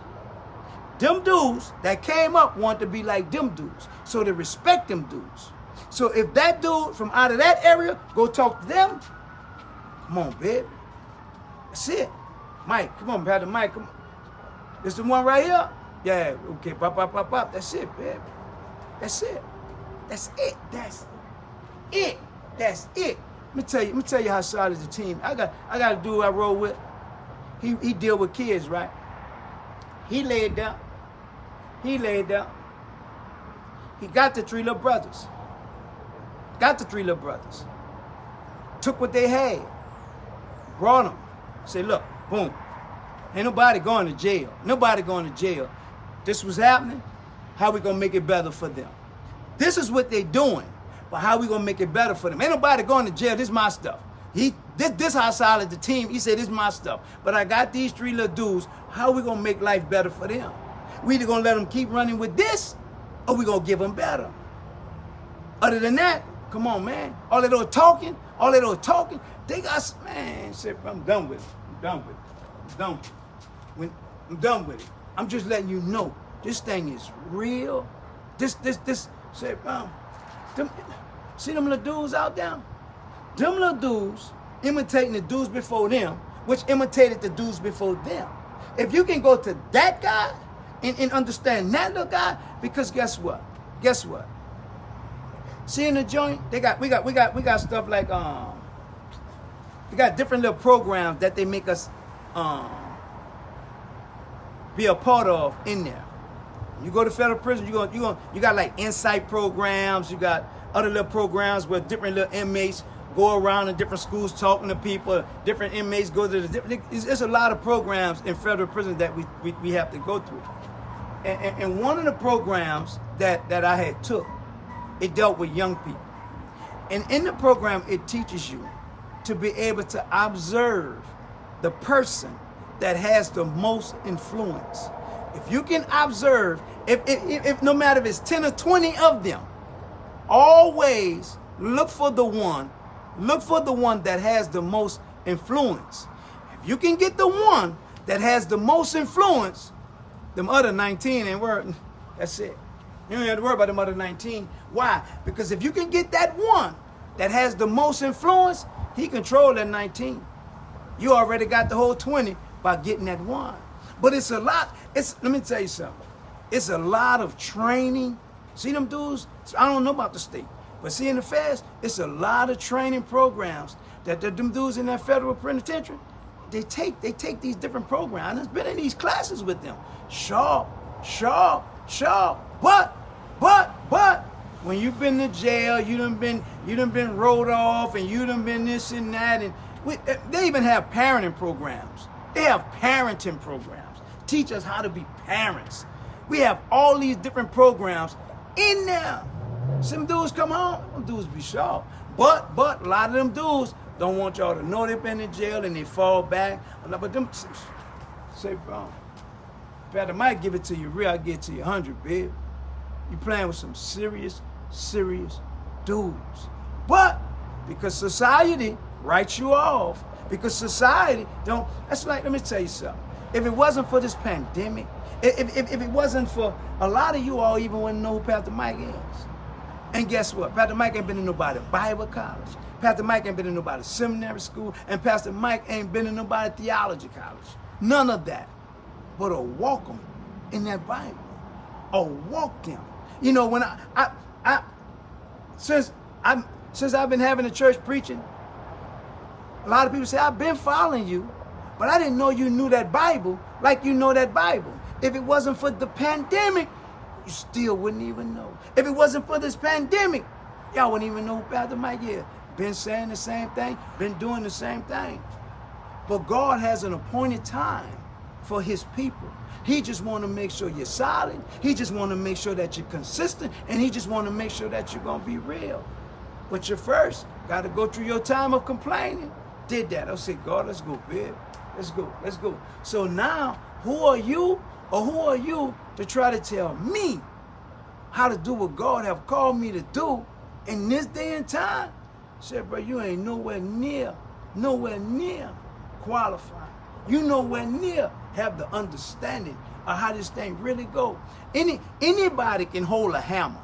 Them dudes that came up wanted to be like them dudes. So they respect them dudes. So if that dude from out of that area go talk to them, come on, babe. That's it. Mike, come on, Pastor Mike, come on. This the one right here? Yeah, okay, pop, pop, pop, pop. That's it, babe. That's it. That's it. That's it. That's it. Let me tell you how solid the team. I got a dude I roll with. He deal with kids, right? He laid down. He got the three little brothers. Took what they had. Brought them. Say, look, boom. Ain't nobody going to jail. This was happening. How we gonna make it better for them? This is what they doing. But how we gonna make it better for them? Ain't nobody going to jail. This is my stuff. This how solid the team. He said, this is my stuff. But I got these three little dudes. How we gonna make life better for them? We either gonna let them keep running with this, or we gonna give them better. Other than that, come on, man. All that old talking, they got, man, shit, I'm done with it. I'm done with it. I'm just letting you know, this thing is real. Say, see them little dudes out there? Them little dudes imitating the dudes before them, which imitated the dudes before them. If you can go to that guy and understand that little guy, because guess what? See in the joint, we got stuff like we got different little programs that they make us be a part of in there. You go to federal prison, you got like insight programs, you got other little programs where different little inmates go around in different schools talking to people, different inmates go to the different, there's a lot of programs in federal prison that we have to go through. And one of the programs that I had took, it dealt with young people. And in the program, it teaches you to be able to observe the person that has the most influence. If you can observe, if no matter if it's 10 or 20 of them, always look for the one that has the most influence. If you can get the one that has the most influence, them other 19 ain't working. That's it. You don't have to worry about them other 19. Why? Because if you can get that one that has the most influence, he control that 19. You already got the whole 20 by getting that one. But it's a lot. Let me tell you something. It's a lot of training. See them dudes? I don't know about the state, but see in the feds, it's a lot of training programs that them dudes in that federal penitentiary, they take these different programs. I've been in these classes with them. Sharp. But when you've been to jail, you done been rolled off, and you done been this and that, and they even have parenting programs. They have parenting programs. Teach us how to be parents. We have all these different programs in there. Some dudes come home, them dudes be sharp. But a lot of them dudes don't want y'all to know they've been in jail and they fall back. But them say, bro, Pastor Mike give it to you real, I give it to you 100, babe. You playing with some serious dudes. But because society writes you off, because society don't, that's like, let me tell you something. If it wasn't for this pandemic, if it wasn't for a lot of you all even wouldn't know who Pastor Mike is. And guess what? Pastor Mike ain't been in nobody Bible college. Pastor Mike ain't been in nobody seminary school. And Pastor Mike ain't been in nobody theology college. None of that. But to walk them in that Bible. Or walk them. You know, when since I've been having a church preaching, a lot of people say, I've been following you, but I didn't know you knew that Bible like you know that Bible. If it wasn't for the pandemic, you still wouldn't even know. If it wasn't for this pandemic, y'all wouldn't even know who Pastor Mike is. Been saying the same thing, been doing the same thing. But God has an appointed time for his people. He just want to make sure you're solid. He just want to make sure that you're consistent. And he just want to make sure that you're going to be real. But you first got to go through your time of complaining. Did that. I'll say, God, let's go, babe. Let's go. So now, who are you, or who are you to try to tell me how to do what God have called me to do in this day and time, I said, bro, you ain't nowhere near qualified. You nowhere near have the understanding of how this thing really go. Anybody can hold a hammer,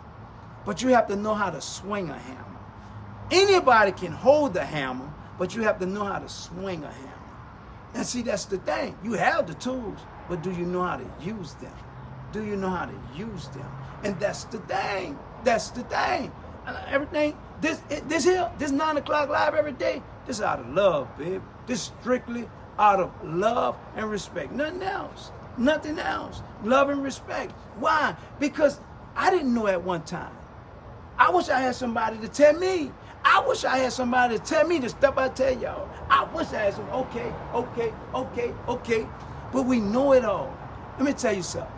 but you have to know how to swing a hammer. Anybody can hold the hammer, but you have to know how to swing a hammer. And see, that's the thing. You have the tools, but do you know how to use them? Do you know how to use them? And that's the thing. That's the thing. And everything, this 9 o'clock live every day, this is out of love, babe. This strictly out of love and respect. Nothing else. Nothing else. Love and respect. Why? Because I didn't know at one time. I wish I had somebody to tell me. I wish I had somebody to tell me the stuff I tell y'all. I wish I had some, okay. But we know it all. Let me tell you something.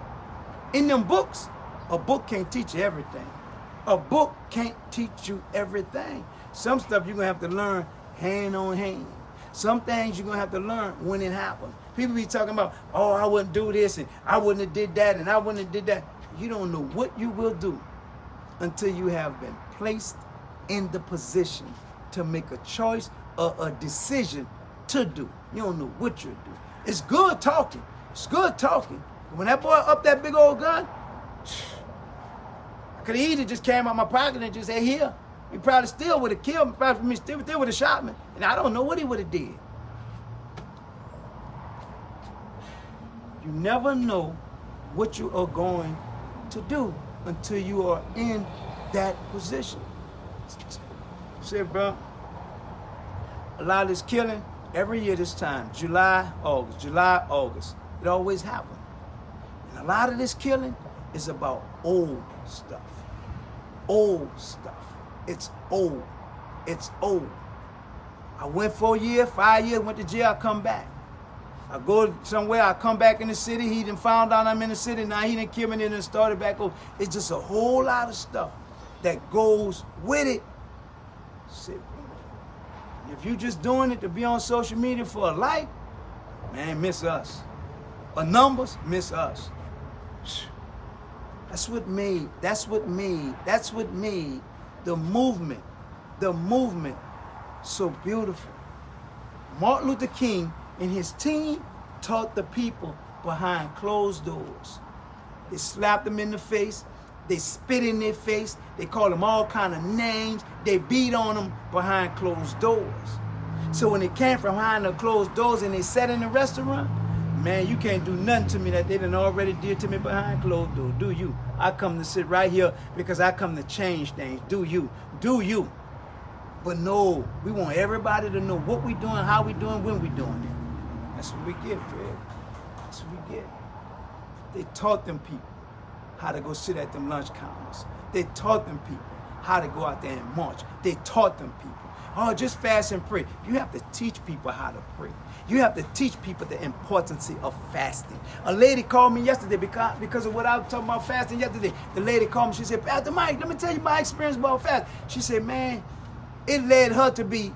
In them books, a book can't teach you everything. A book can't teach you everything. Some stuff you're going to have to learn hand on hand. Some things you're going to have to learn when it happens. People be talking about, oh, I wouldn't do this, and I wouldn't have did that, and I wouldn't have did that. You don't know what you will do until you have been placed in the position to make a choice or a decision to do. You don't know what you'll do. It's good talking. It's good talking. When that boy upped that big old gun, I could have easily just came out my pocket and just said, here. He probably still would have killed me, probably still would have shot me. And I don't know what he would have did. You never know what you are going to do until you are in that position. Say, bro, a lot of this killing every year this time, July, August. It always happens. And a lot of this killing is about old stuff. Old stuff. It's old. It's old. I went for a year, 5 years, went to jail, I come back. I go somewhere, I come back in the city, he done found out I'm in the city, now he done killed me and then started back over. It's just a whole lot of stuff that goes with it. If you just doing it to be on social media for a like, man, miss us. Or numbers, miss us. That's what made the movement so beautiful. Martin Luther King and his team taught the people behind closed doors. They slapped them in the face. They spit in their face. They called them all kind of names. They beat on them behind closed doors. So when they came from behind the closed doors and they sat in the restaurant, man, you can't do nothing to me that they done already did to me behind closed doors. Do you? I come to sit right here because I come to change things. Do you? Do you? But no, we want everybody to know what we doing, how we doing, when we doing it. That's what we get, Fred. That's what we get. They taught them people how to go sit at them lunch counters. They taught them people how to go out there and march. They taught them people, oh, just fast and pray. You have to teach people how to pray. You have to teach people the importance of fasting. A lady called me yesterday because of what I was talking about fasting yesterday. The lady called me, she said, Pastor Mike, let me tell you my experience about fasting. She said, man, it led her to be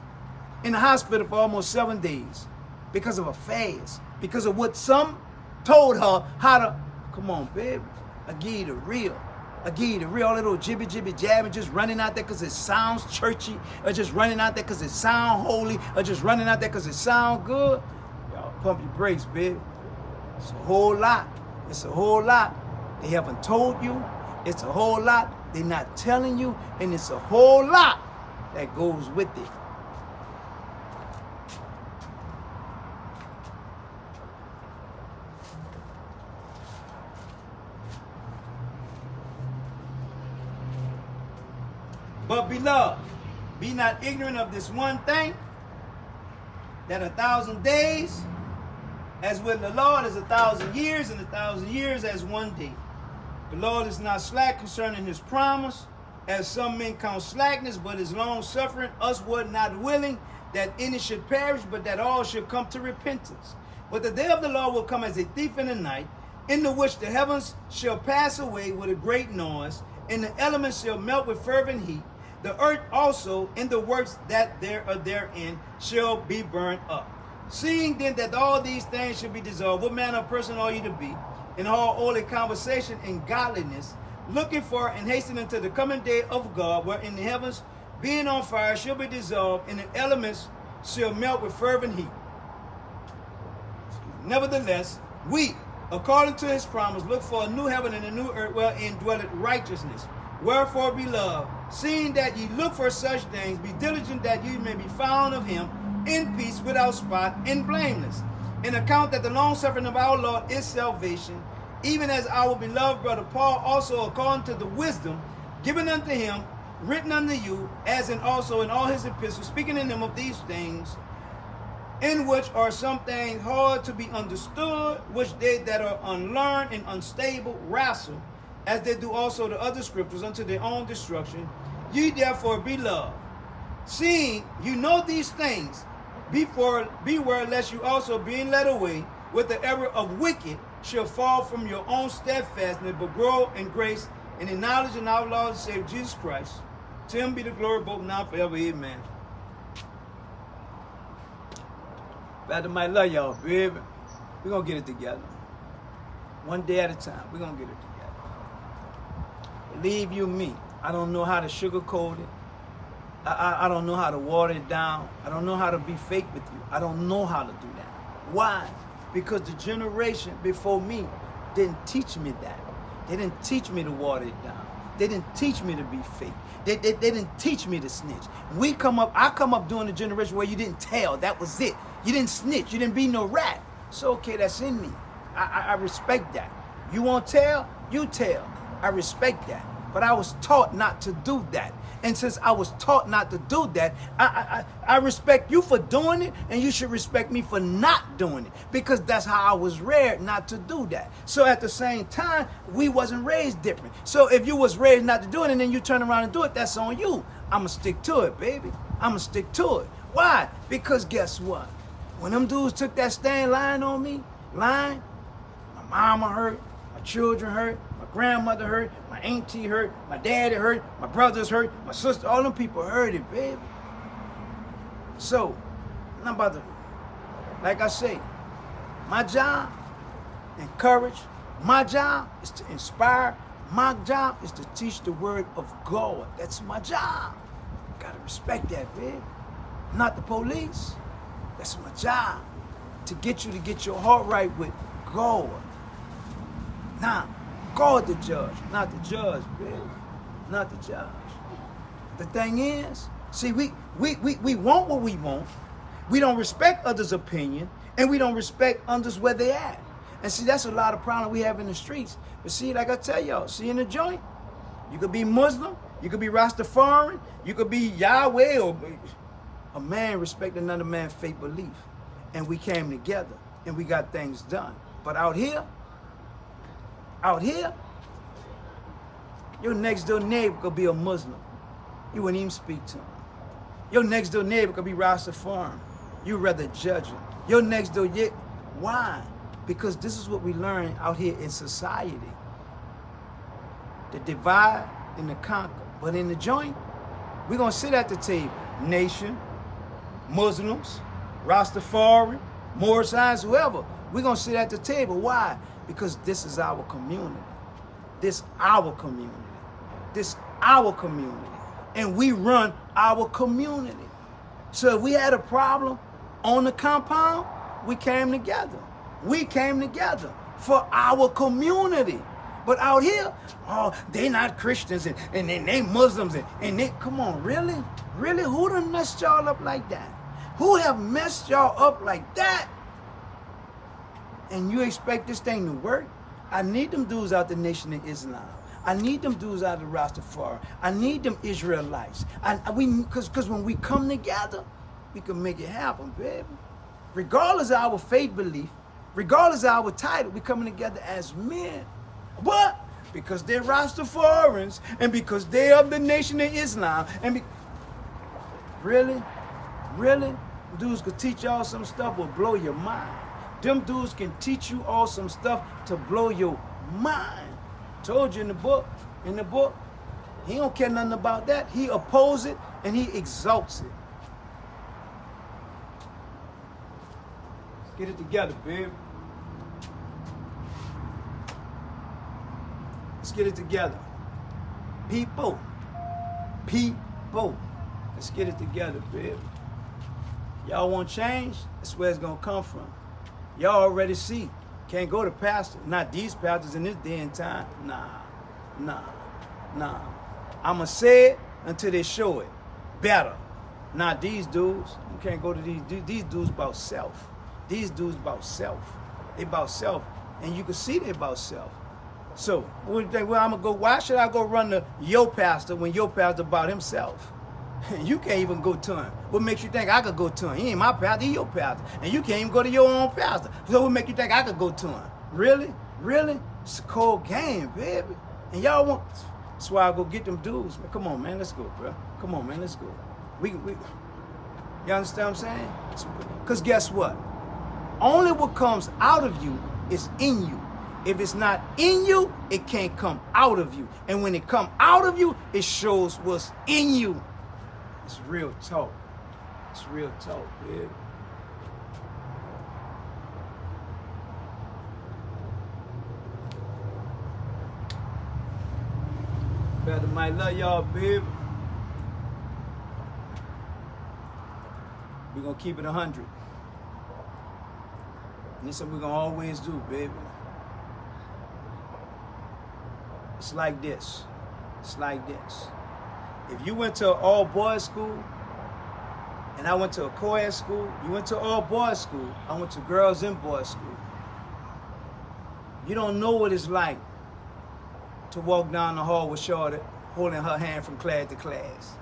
in the hospital for almost 7 days because of a fast, because of what some told her how to, come on, baby, I give you the real. I give you the real, all that little jibby jabbing, just running out there because it sounds churchy, or just running out there because it sounds holy, or just running out there because it sounds good. Y'all pump your brakes, baby. It's a whole lot. It's a whole lot. They haven't told you. It's a whole lot. They're not telling you, and it's a whole lot that goes with it. But beloved, be not ignorant of this one thing, that 1,000 days, as with the Lord, is 1,000 years, and 1,000 years as one day. The Lord is not slack concerning his promise, as some men count slackness, but is long suffering, us were not willing that any should perish, but that all should come to repentance. But the day of the Lord will come as a thief in the night, in the which the heavens shall pass away with a great noise, and the elements shall melt with fervent heat. The earth also and the works that there are therein shall be burned up. Seeing then that all these things shall be dissolved, what manner of person are you to be? in all holy conversation and godliness, looking for and hastening to the coming day of God, wherein the heavens, being on fire, shall be dissolved, and the elements shall melt with fervent heat. Nevertheless, we, according to his promise, look for a new heaven and a new earth wherein dwelleth righteousness. Wherefore, beloved, seeing that ye look for such things, be diligent that ye may be found of him in peace, without spot, and blameless. And account that the long suffering of our Lord is salvation, even as our beloved brother Paul also, according to the wisdom given unto him, written unto you, as in also in all his epistles, speaking in them of these things, in which are some things hard to be understood, which they that are unlearned and unstable wrestle, as they do also the other scriptures, unto their own destruction. Ye therefore, beloved, seeing you know these things, beware lest you also, being led away with the error of wicked, shall fall from your own steadfastness, but grow in grace and in knowledge of our Lord and Savior Jesus Christ. To him be the glory both now and forever. Amen. Father, might love y'all, baby. We're going to get it together. One day at a time. We're going to get it together. Believe you me. I don't know how to sugarcoat it. I don't know how to water it down. I don't know how to be fake with you. I don't know how to do that. Why? Because the generation before me didn't teach me that. They didn't teach me to water it down. They didn't teach me to be fake. They didn't teach me to snitch. I come up during the generation where you didn't tell. That was it. You didn't snitch. You didn't be no rat. So okay, that's in me. I respect that. You won't tell? You tell. I respect that. But I was taught not to do that. And since I was taught not to do that, I respect you for doing it, and you should respect me for not doing it, because that's how I was reared not to do that. So at the same time, we wasn't raised different. So if you was raised not to do it and then you turn around and do it, that's on you. I'm going to stick to it, baby. I'm going to stick to it. Why? Because guess what? When them dudes took that stand lying on me, my mama hurt, my children hurt, my grandmother hurt, my auntie hurt, my daddy hurt, my brothers hurt, my sister, all them people heard it, baby. So, I'm about to, like I say, my job, encourage, my job is to inspire, my job is to teach the word of God. That's my job. Gotta respect that, baby. I'm not the police. That's my job. To get you to get your heart right with God. Now, God the judge, not the judge, baby. Not the judge. The thing is, see, we want what we want. We don't respect others' opinion, and we don't respect others where they at. And see, that's a lot of problem we have in the streets. But see, like I tell y'all, see in the joint, you could be Muslim, you could be Rastafarian, you could be Yahweh, or a man respecting another man's faith belief. And we came together, and we got things done. But out here, your next door neighbor could be a Muslim. You wouldn't even speak to him. Your next door neighbor could be Rastafarian. You'd rather judge him. Your next door, why? Because this is what we learn out here in society. The divide and the conquer. But in the joint, we're going to sit at the table. Nation, Muslims, Rastafari, Moorish, whoever. We're going to sit at the table. Why? Because this is our community. This our community. This our community. And we run our community. So if we had a problem on the compound, we came together. We came together for our community. But out here, oh, they not Christians and they Muslims and they, come on, really? Really? Who done messed y'all up like that? Who have messed y'all up like that? And you expect this thing to work? I need them dudes out the Nation of Islam. I need them dudes out of the Rastafari. I need them Israelites. Because when we come together, we can make it happen, baby. Regardless of our faith belief, regardless of our title, we coming together as men. But because they're Rastafarians and because they're of the Nation of Islam, and really? Dudes could teach y'all some stuff will blow your mind. Them dudes can teach you all some stuff to blow your mind. Told you in the book, he don't care nothing about that. He opposes it and he exalts it. Get it together, babe. Let's get it together. People. Let's get it together, baby. Y'all want change? That's where it's gonna come from. Y'all already see. Can't go to pastor. Not these pastors in this day and time. Nah. I'ma say it until they show it. Better. Not these dudes. You can't go to these dudes about self. These dudes about self. They about self. And you can see they about self. So, what do you think? Well, I'm gonna go, why should I go run to your pastor when your pastor about himself? You can't even go to him. What makes you think I could go to him? He ain't my pastor, he your pastor. And you can't even go to your own pastor. So what make you think I could go to him? Really? It's a cold game, baby. And y'all want, that's why I go get them dudes. Man, come on, man, let's go, bro. Come on, man, let's go. We you understand what I'm saying? Because guess what? Only what comes out of you is in you. If it's not in you, it can't come out of you. And when it come out of you, it shows what's in you. It's real talk. It's real talk, baby. Brother might love y'all, baby. We're gonna keep it 100. And that's what we're gonna always do, baby. It's like this. If you went to an all-boys school, and I went to a co-ed school, you went to all-boys school, I went to girls and boys school. You don't know what it's like to walk down the hall with Shorty holding her hand from class to class.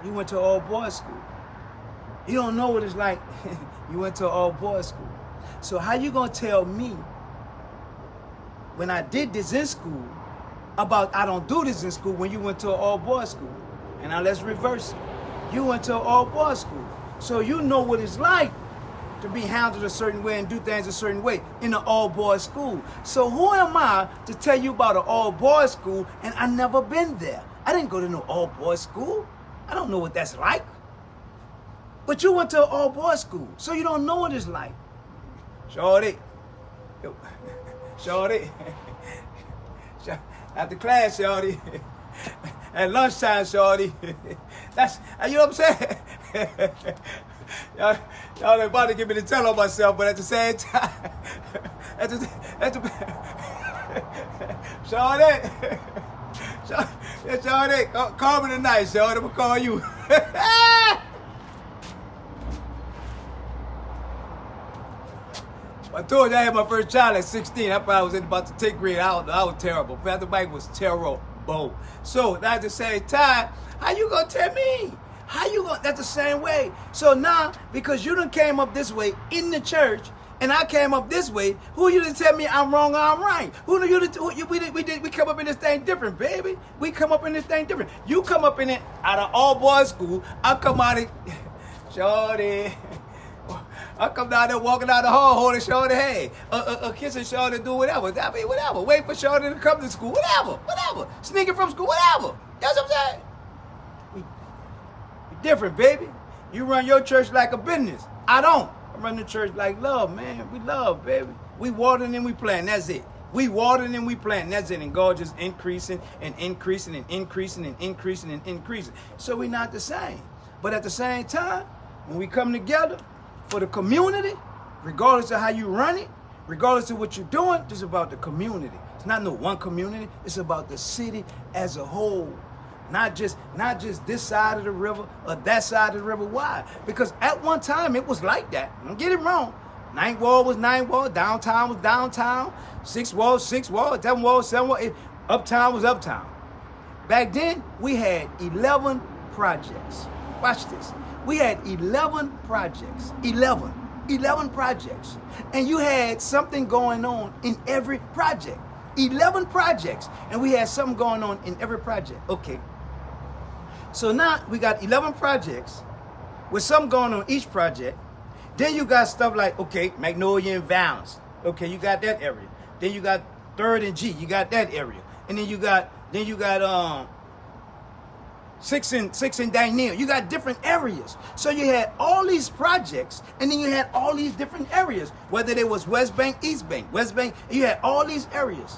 You went to all-boys school. You don't know what it's like. You went to an all-boys school. So how you gonna tell me when I did this in school about I don't do this in school when you went to an all-boys school? And now let's reverse it. You went to an all-boys school. So you know what it's like to be handled a certain way and do things a certain way in an all-boys school. So who am I to tell you about an all-boys school and I never been there? I didn't go to no all-boys school. I don't know what that's like. But you went to an all-boys school, so you don't know what it's like. Shorty. After class, Shorty. At lunchtime, Shorty. That's, you know what I'm saying? Y'all ain't about to get me to tell on myself, but at the same time, Shorty, call me tonight, Shorty. I'm gonna call you. I told you I had my first child at 16. I probably was in about the 10th grade. I was terrible. Pastor Mike was terrible. So at the same time, how you gonna tell me? How you gonna? That's the same way. So now, because you done came up this way in the church, and I came up this way, who you to tell me I'm wrong or I'm right? We come up in this thing different, baby. We come up in this thing different. You come up in it out of all boys school. I come out of Shorty. I come down there walking down the hall holding Shorty, hey, kissing Shorty, do whatever. I mean, whatever. Wait for Shorty to come to school, whatever. Sneaking from school, whatever. That's what I'm saying. We different, baby. You run your church like a business. I don't. I run the church like love, man. We love, baby. We watering and we planting. That's it. We watering and we planting. That's it. And God just increasing and increasing and increasing and increasing and increasing. So we're not the same. But at the same time, when we come together for the community, regardless of how you run it, regardless of what you're doing, it's about the community. It's not no one community. It's about the city as a whole. Not just this side of the river or that side of the river. Why? Because at one time it was like that. Don't get it wrong. Ninth Ward was Ninth Ward. Downtown was downtown. Sixth Ward, Sixth Ward. Seventh Ward, Seventh Ward. Uptown was uptown. Back then, we had 11 projects. Watch this. We had 11 projects. 11 projects. And you had something going on in every project. 11 projects. And we had something going on in every project. Okay. So now we got 11 projects with something going on each project. Then you got stuff like, okay, Magnolia and Valence. Okay, you got that area. Then you got 3rd and G. You got that area. And then you got 6 and Daniel. You got different areas. So you had all these projects, and then you had all these different areas, whether it was West Bank, East Bank, West Bank, you had all these areas.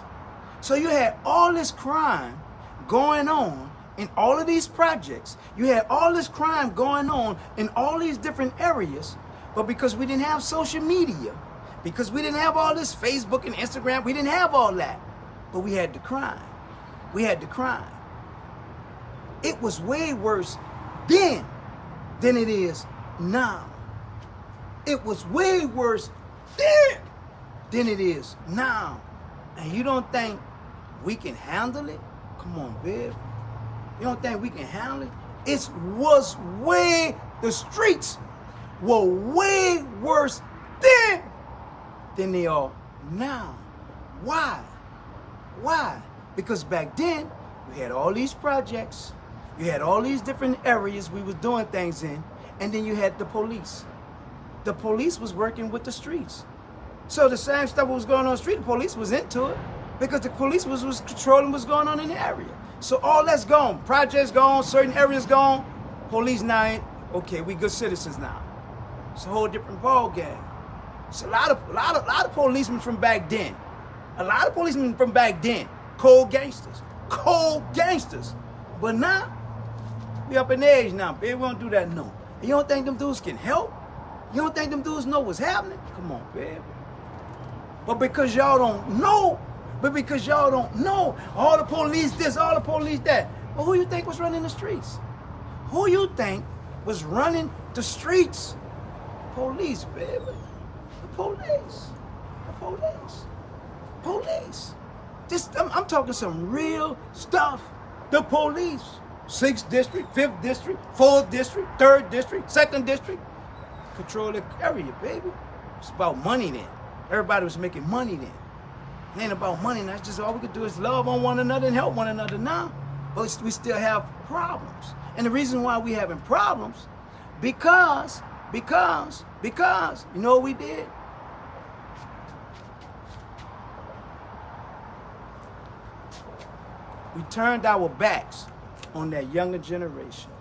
So you had all this crime going on in all of these projects. You had all this crime going on in all these different areas. But because we didn't have social media, because we didn't have all this Facebook and Instagram, we didn't have all that. But we had the crime. We had the crime. It was way worse then than it is now. It was way worse then than it is now. And you don't think we can handle it? Come on, babe. You don't think we can handle it? It was way, the streets were way worse then than they are now. Why? Why? Because back then, we had all these projects, you had all these different areas we was doing things in, and then you had the police. The police was working with the streets. So the same stuff that was going on the street, the police was into it, because the police was controlling what's going on in the area. So all that's gone. Projects gone, certain areas gone, police now ain't, okay, we good citizens now. It's a whole different ball game. It's a lot of policemen from back then. A lot of policemen from back then, cold gangsters. Cold gangsters. But now, we up in age now, baby, we don't do that no. You don't think them dudes can help? You don't think them dudes know what's happening? Come on, baby. But because y'all don't know, all the police this, all the police that. Well, who you think was running the streets? Who you think was running the streets? Police, baby. The police. The police. Police. I'm talking some real stuff. The police. 6th district, 5th district, 4th district, 3rd district, 2nd district. Control the area, baby. It's about money then. Everybody was making money then. It ain't about money. That's just all we could do is love on one another and help one another now. But we still have problems. And the reason why we having problems, because, you know what we did? We turned our backs on that younger generation.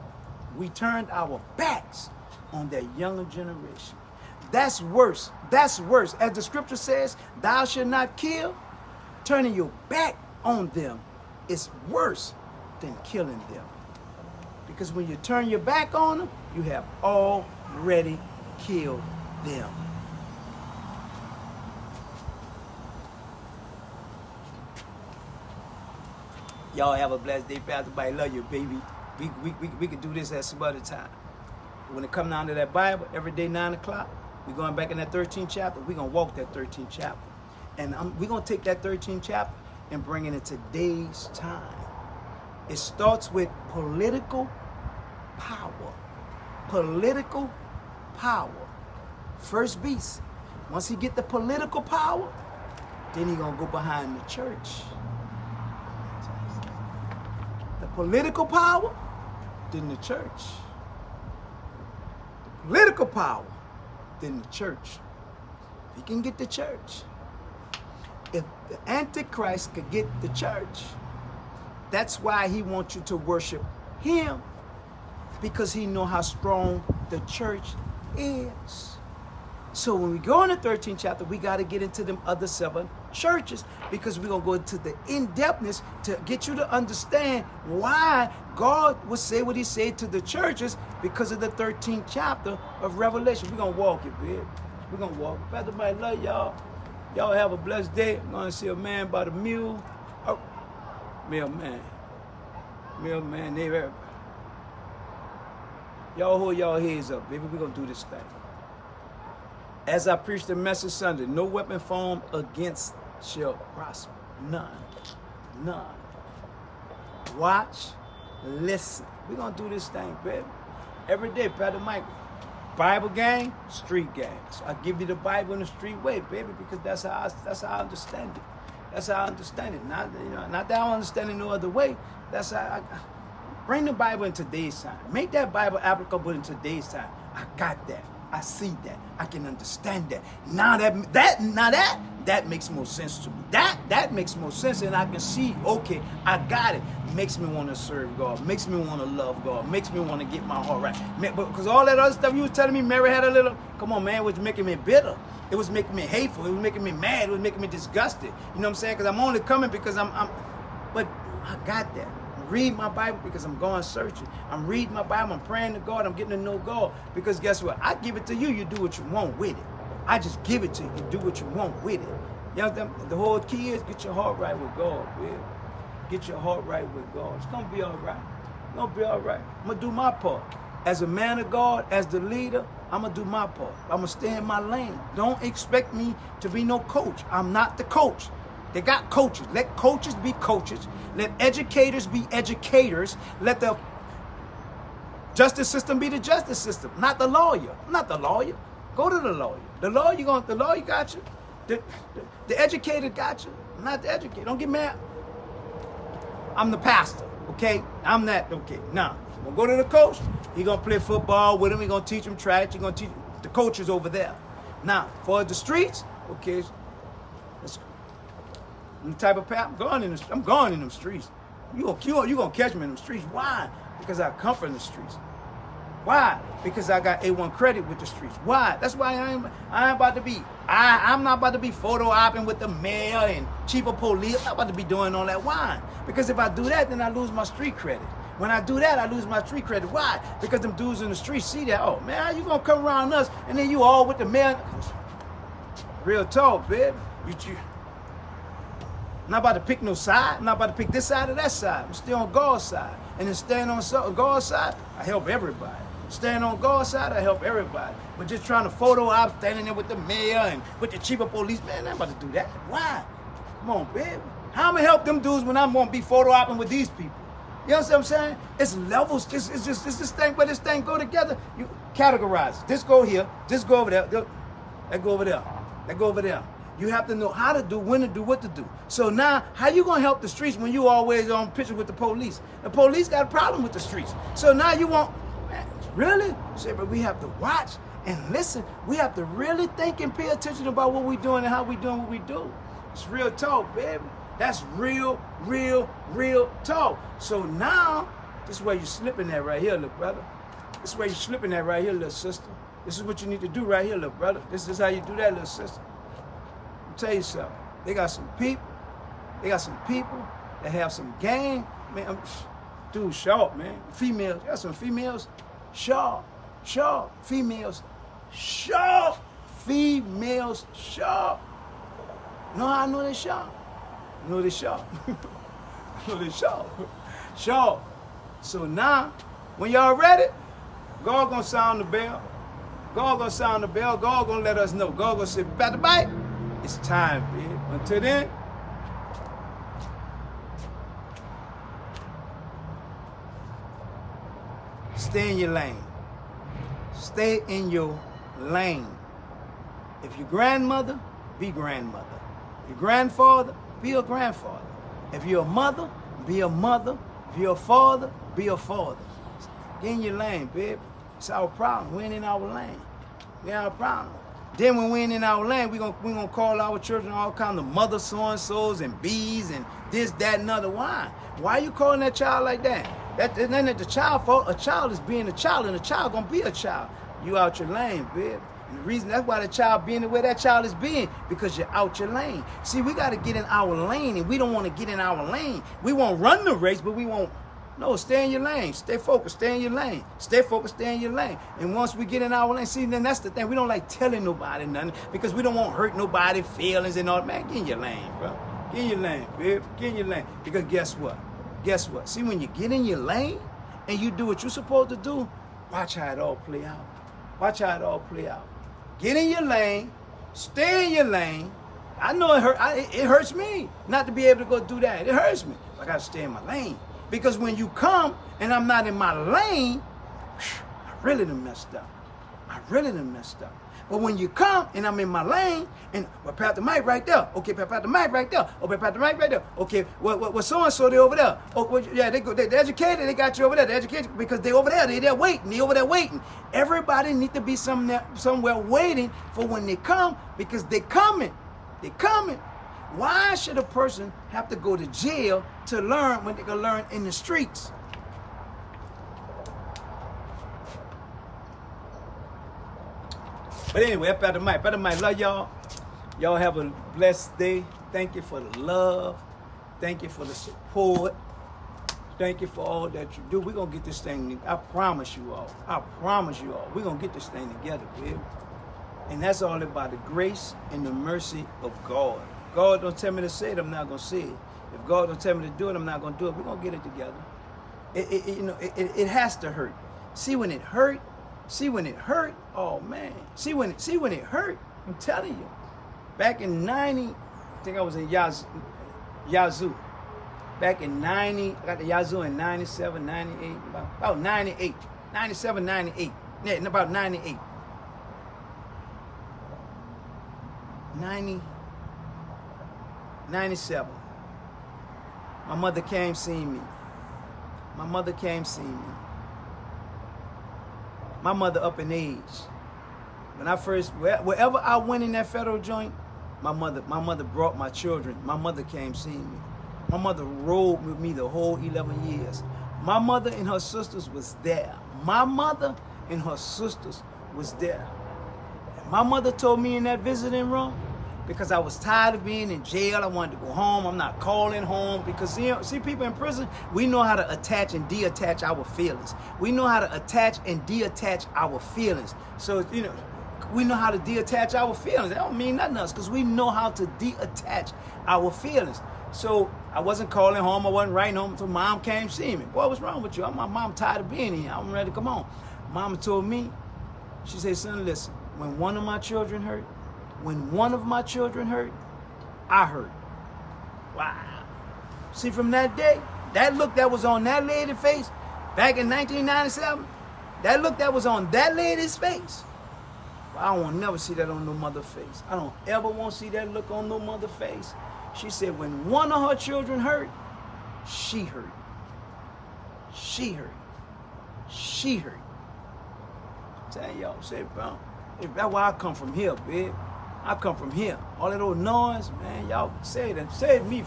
We turned our backs on that younger generation. That's worse. That's worse. As the scripture says, thou shalt not kill. Turning your back on them is worse than killing them. Because when you turn your back on them, you have already killed them. Y'all have a blessed day, Pastor. I love you, baby. We can do this at some other time. When it comes down to that Bible, every day 9 o'clock, we're going back in that 13th chapter. We're going to walk that 13th chapter. And we're going to take that 13th chapter and bring it in today's time. It starts with political power. Political power. First beast. Once he get the political power, then he going to go behind the church. The political power, then the church. The political power, then the church. If he can get the church, if the Antichrist could get the church, that's why he wants you to worship him, because he knows how strong the church is. So when we go in the 13th chapter, we got to get into them other 7 churches, because we're going to go into the in-depthness to get you to understand why God would say what he said to the churches because of the 13th chapter of Revelation. We're going to walk it, babe. We're going to walk it. Pastor Mike, love y'all. Y'all have a blessed day. I'm going to see a man by the mule. Oh, mailman. Mailman, they everybody. Y'all hold y'all heads up, baby. We're going to do this thing. As I preach the message Sunday, no weapon formed against shall prosper. None. None. Watch, listen. We're going to do this thing, baby. Every day, Pastor Mike. Bible gang, street gang. So I give you the Bible in the street way, baby, because that's how I understand it. That's how I understand it. Not that I don't understand it no other way. That's how I bring the Bible in today's time. Make that Bible applicable in today's time. I got that. I see that. I can understand that. Now that makes more sense to me. That makes more sense, and I can see, okay, I got it. Makes me want to serve God. Makes me want to love God. Makes me want to get my heart right. Because all that other stuff you was telling me, Mary had a little, come on, man, it was making me bitter. It was making me hateful. It was making me mad. It was making me disgusted. You know what I'm saying? Because I'm only coming because but I got that. Read my Bible because I'm going searching. I'm reading my Bible. I'm praying to God. I'm getting to know God. Because guess what? I give it to you. You do what you want with it. I just give it to you. You do what you want with it. You know, the whole key is get your heart right with God, man. Get your heart right with God. It's going to be all right. It's going to be all right. I'm going to do my part. As a man of God, as the leader, I'm going to do my part. I'm going to stay in my lane. Don't expect me to be no coach. I'm not the coach. They got coaches. Let coaches be coaches. Let educators be educators. Let the justice system be the justice system, not the lawyer. I'm not the lawyer. Go to the lawyer. The lawyer got you. The educator got you. I'm not the educator. Don't get mad. I'm the pastor, okay? I'm that, okay. Now, I'm going to go to the coach. He's going to play football with him. He's going to teach him trash. He's going to teach the coaches over there. Now, for the streets, okay, I'm the type of pap. I'm going in them streets. You gonna catch me in them streets. Why? Because I come from the streets. Why? Because I got A1 credit with the streets. Why? That's why I'm not about to be photo opping with the mayor and chief of police. I'm not about to be doing all that. Why? Because if I do that, then I lose my street credit. When I do that, I lose my street credit. Why? Because them dudes in the streets see that. Oh man, how you gonna come around us and then you all with the mayor? Real talk, baby. I'm not about to pick no side. I'm not about to pick this side or that side. I'm still on God's side. And then staying on God's side, I help everybody. Staying on God's side, I help everybody. But just trying to photo op, standing there with the mayor and with the chief of police, man, I'm not about to do that. Why? Come on, baby. How am I help them dudes when I'm going to be photo opping with these people? You know what I'm saying? It's levels. It's this thing, but this thing go together. You categorize. This go here. This go over there. That go over there. That go over there. You have to know how to do, when to do, what to do. So now, how you gonna help the streets when you always on picture with the police? The police got a problem with the streets. So now you want, man, really? Say, but we have to watch and listen. We have to really think and pay attention about what we're doing and how we're doing what we do. It's real talk, baby. That's real talk. So now, this is where you're slipping at right here, little brother. This is where you're slipping at right here, little sister. This is what you need to do right here, little brother. This is how you do that, little sister. Tell you something. They got some people that have some game. Man, dude, sharp, man. Females, got some females, sharp. Females, sharp. Know how I know they sharp? I know they sharp. Sharp. So now, when y'all ready, God gonna sound the bell. God gonna let us know. God gonna say, about to bite. It's time, babe. Until then, stay in your lane. Stay in your lane. If you're grandmother, be grandmother. If you're grandfather, be a grandfather. If you're a mother, be a mother. If you're a father, be a father. Get in your lane, babe. It's our problem. We ain't in our lane. We ain't our problem. Then when we ain't in our lane, we gonna call our children all kinds of mother so-and-sos and bees and this, that, and other. Why? Why are you calling that child like that? That isn't the child's fault. A child is being a child, and a child gonna be a child. You out your lane, babe. And the reason that's why the child being the way that child is being, because you're out your lane. See, we gotta get in our lane, and we don't want to get in our lane. We won't run the race, but we won't. No, stay in your lane. Stay focused. Stay in your lane. Stay focused. Stay in your lane. And once we get in our lane, see, then that's the thing. We don't like telling nobody nothing because we don't want to hurt nobody's feelings and all. Man, get in your lane, bro. Get in your lane, babe. Get in your lane. Because guess what? Guess what? See, when you get in your lane and you do what you're supposed to do, watch how it all play out. Watch how it all play out. Get in your lane. Stay in your lane. I know it hurts me not to be able to go do that. It hurts me. But I got to stay in my lane. Because when you come and I'm not in my lane, I really done messed up. But when you come and I'm in my lane, and well, Pastor Mike right there. Okay, Pastor Mike right there. Okay, Pastor Mike right there. Okay, what so-and-so, they over there. Oh, well, yeah, they educated, they got you over there. They educated because they over there, they there waiting. They over there waiting. Everybody need to be somewhere waiting for when they come, because they coming. They coming. Why should a person have to go to jail to learn when they can learn in the streets? But anyway, Pastor Mike, love y'all. Y'all have a blessed day. Thank you for the love. Thank you for the support. Thank you for all that you do. We're going to get this thing, I promise you all. I promise you all. We're going to get this thing together, baby. And that's all about the grace and the mercy of God. God don't tell me to say it, I'm not going to say it. If God don't tell me to do it, I'm not going to do it. We're going to get it together. It has to hurt. See when it hurt? See when it hurt? Oh man. See when it hurt? I'm telling you. Back in 90, I think I was in Yazoo. Back in 90, I got the Yazoo in 97, 98, about 98. 97, 98. Yeah, about 98. 97. My mother came seeing me. My mother up in age. When I first, wherever I went in that federal joint, my mother brought my children. My mother came seeing me. My mother rode with me the whole 11 years. My mother and her sisters was there. My mother and her sisters was there. And my mother told me in that visiting room, because I was tired of being in jail, I wanted to go home. I'm not calling home because, see people in prison, we know how to attach and detach our feelings. We know how to attach and detach our feelings. So, we know how to detach our feelings. That don't mean nothing else because we know how to detach our feelings. So I wasn't calling home. I wasn't writing home until Mom came see me. Boy, what's wrong with you? My mom tired of being here. I'm ready to come home. Mama told me, she said, son, listen, when one of my children hurt, I hurt. Wow. See, from that day, that look that was on that lady's face back in 1997, that look that was on that lady's face, well, I don't want to never see that on no mother's face. I don't ever want to see that look on no mother's face. She said when one of her children hurt, she hurt. She hurt. She hurt. I'm telling y'all, say, bro, that's why I come from here, babe. I come from here. All that old noise, man, y'all save me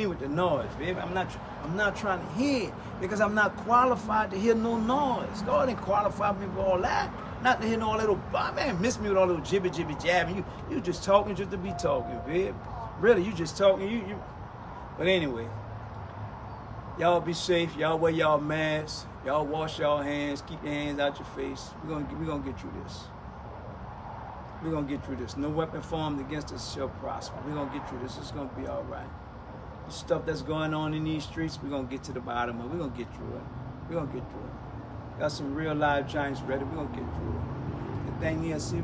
with the noise, baby. I'm not trying to hear it because I'm not qualified to hear no noise. God didn't qualify me for all that. Not to hear all that old, man, miss me with all that jibby jabbing. You just talking just to be talking, babe. Really, you just talking. You. But anyway, y'all be safe. Y'all wear y'all masks. Y'all wash y'all hands. Keep your hands out your face. We're gonna get through this. We're going to get through this. No weapon formed against us shall prosper. We're going to get through this. It's going to be all right. The stuff that's going on in these streets, we're going to get to the bottom of it. We're going to get through it. We're going to get through it. Got some real live giants ready. We're going to get through it. The thing is, see,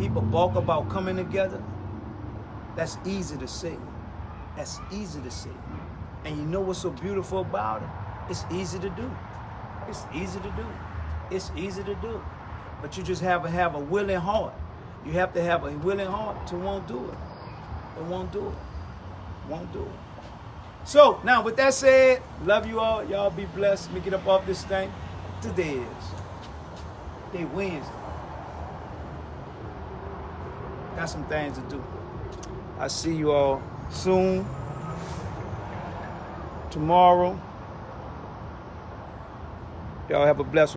people balk about coming together. That's easy to say. That's easy to say. And you know what's so beautiful about it? It's easy to do. It's easy to do. It's easy to do. But you just have to have a willing heart. You have to have a willing heart to won't do it. It won't do it. Won't do it. So, now with that said, love you all. Y'all be blessed. Let me get up off this thing. Today is day Wednesday. Got some things to do. I'll see you all soon. Tomorrow. Y'all have a blessed one.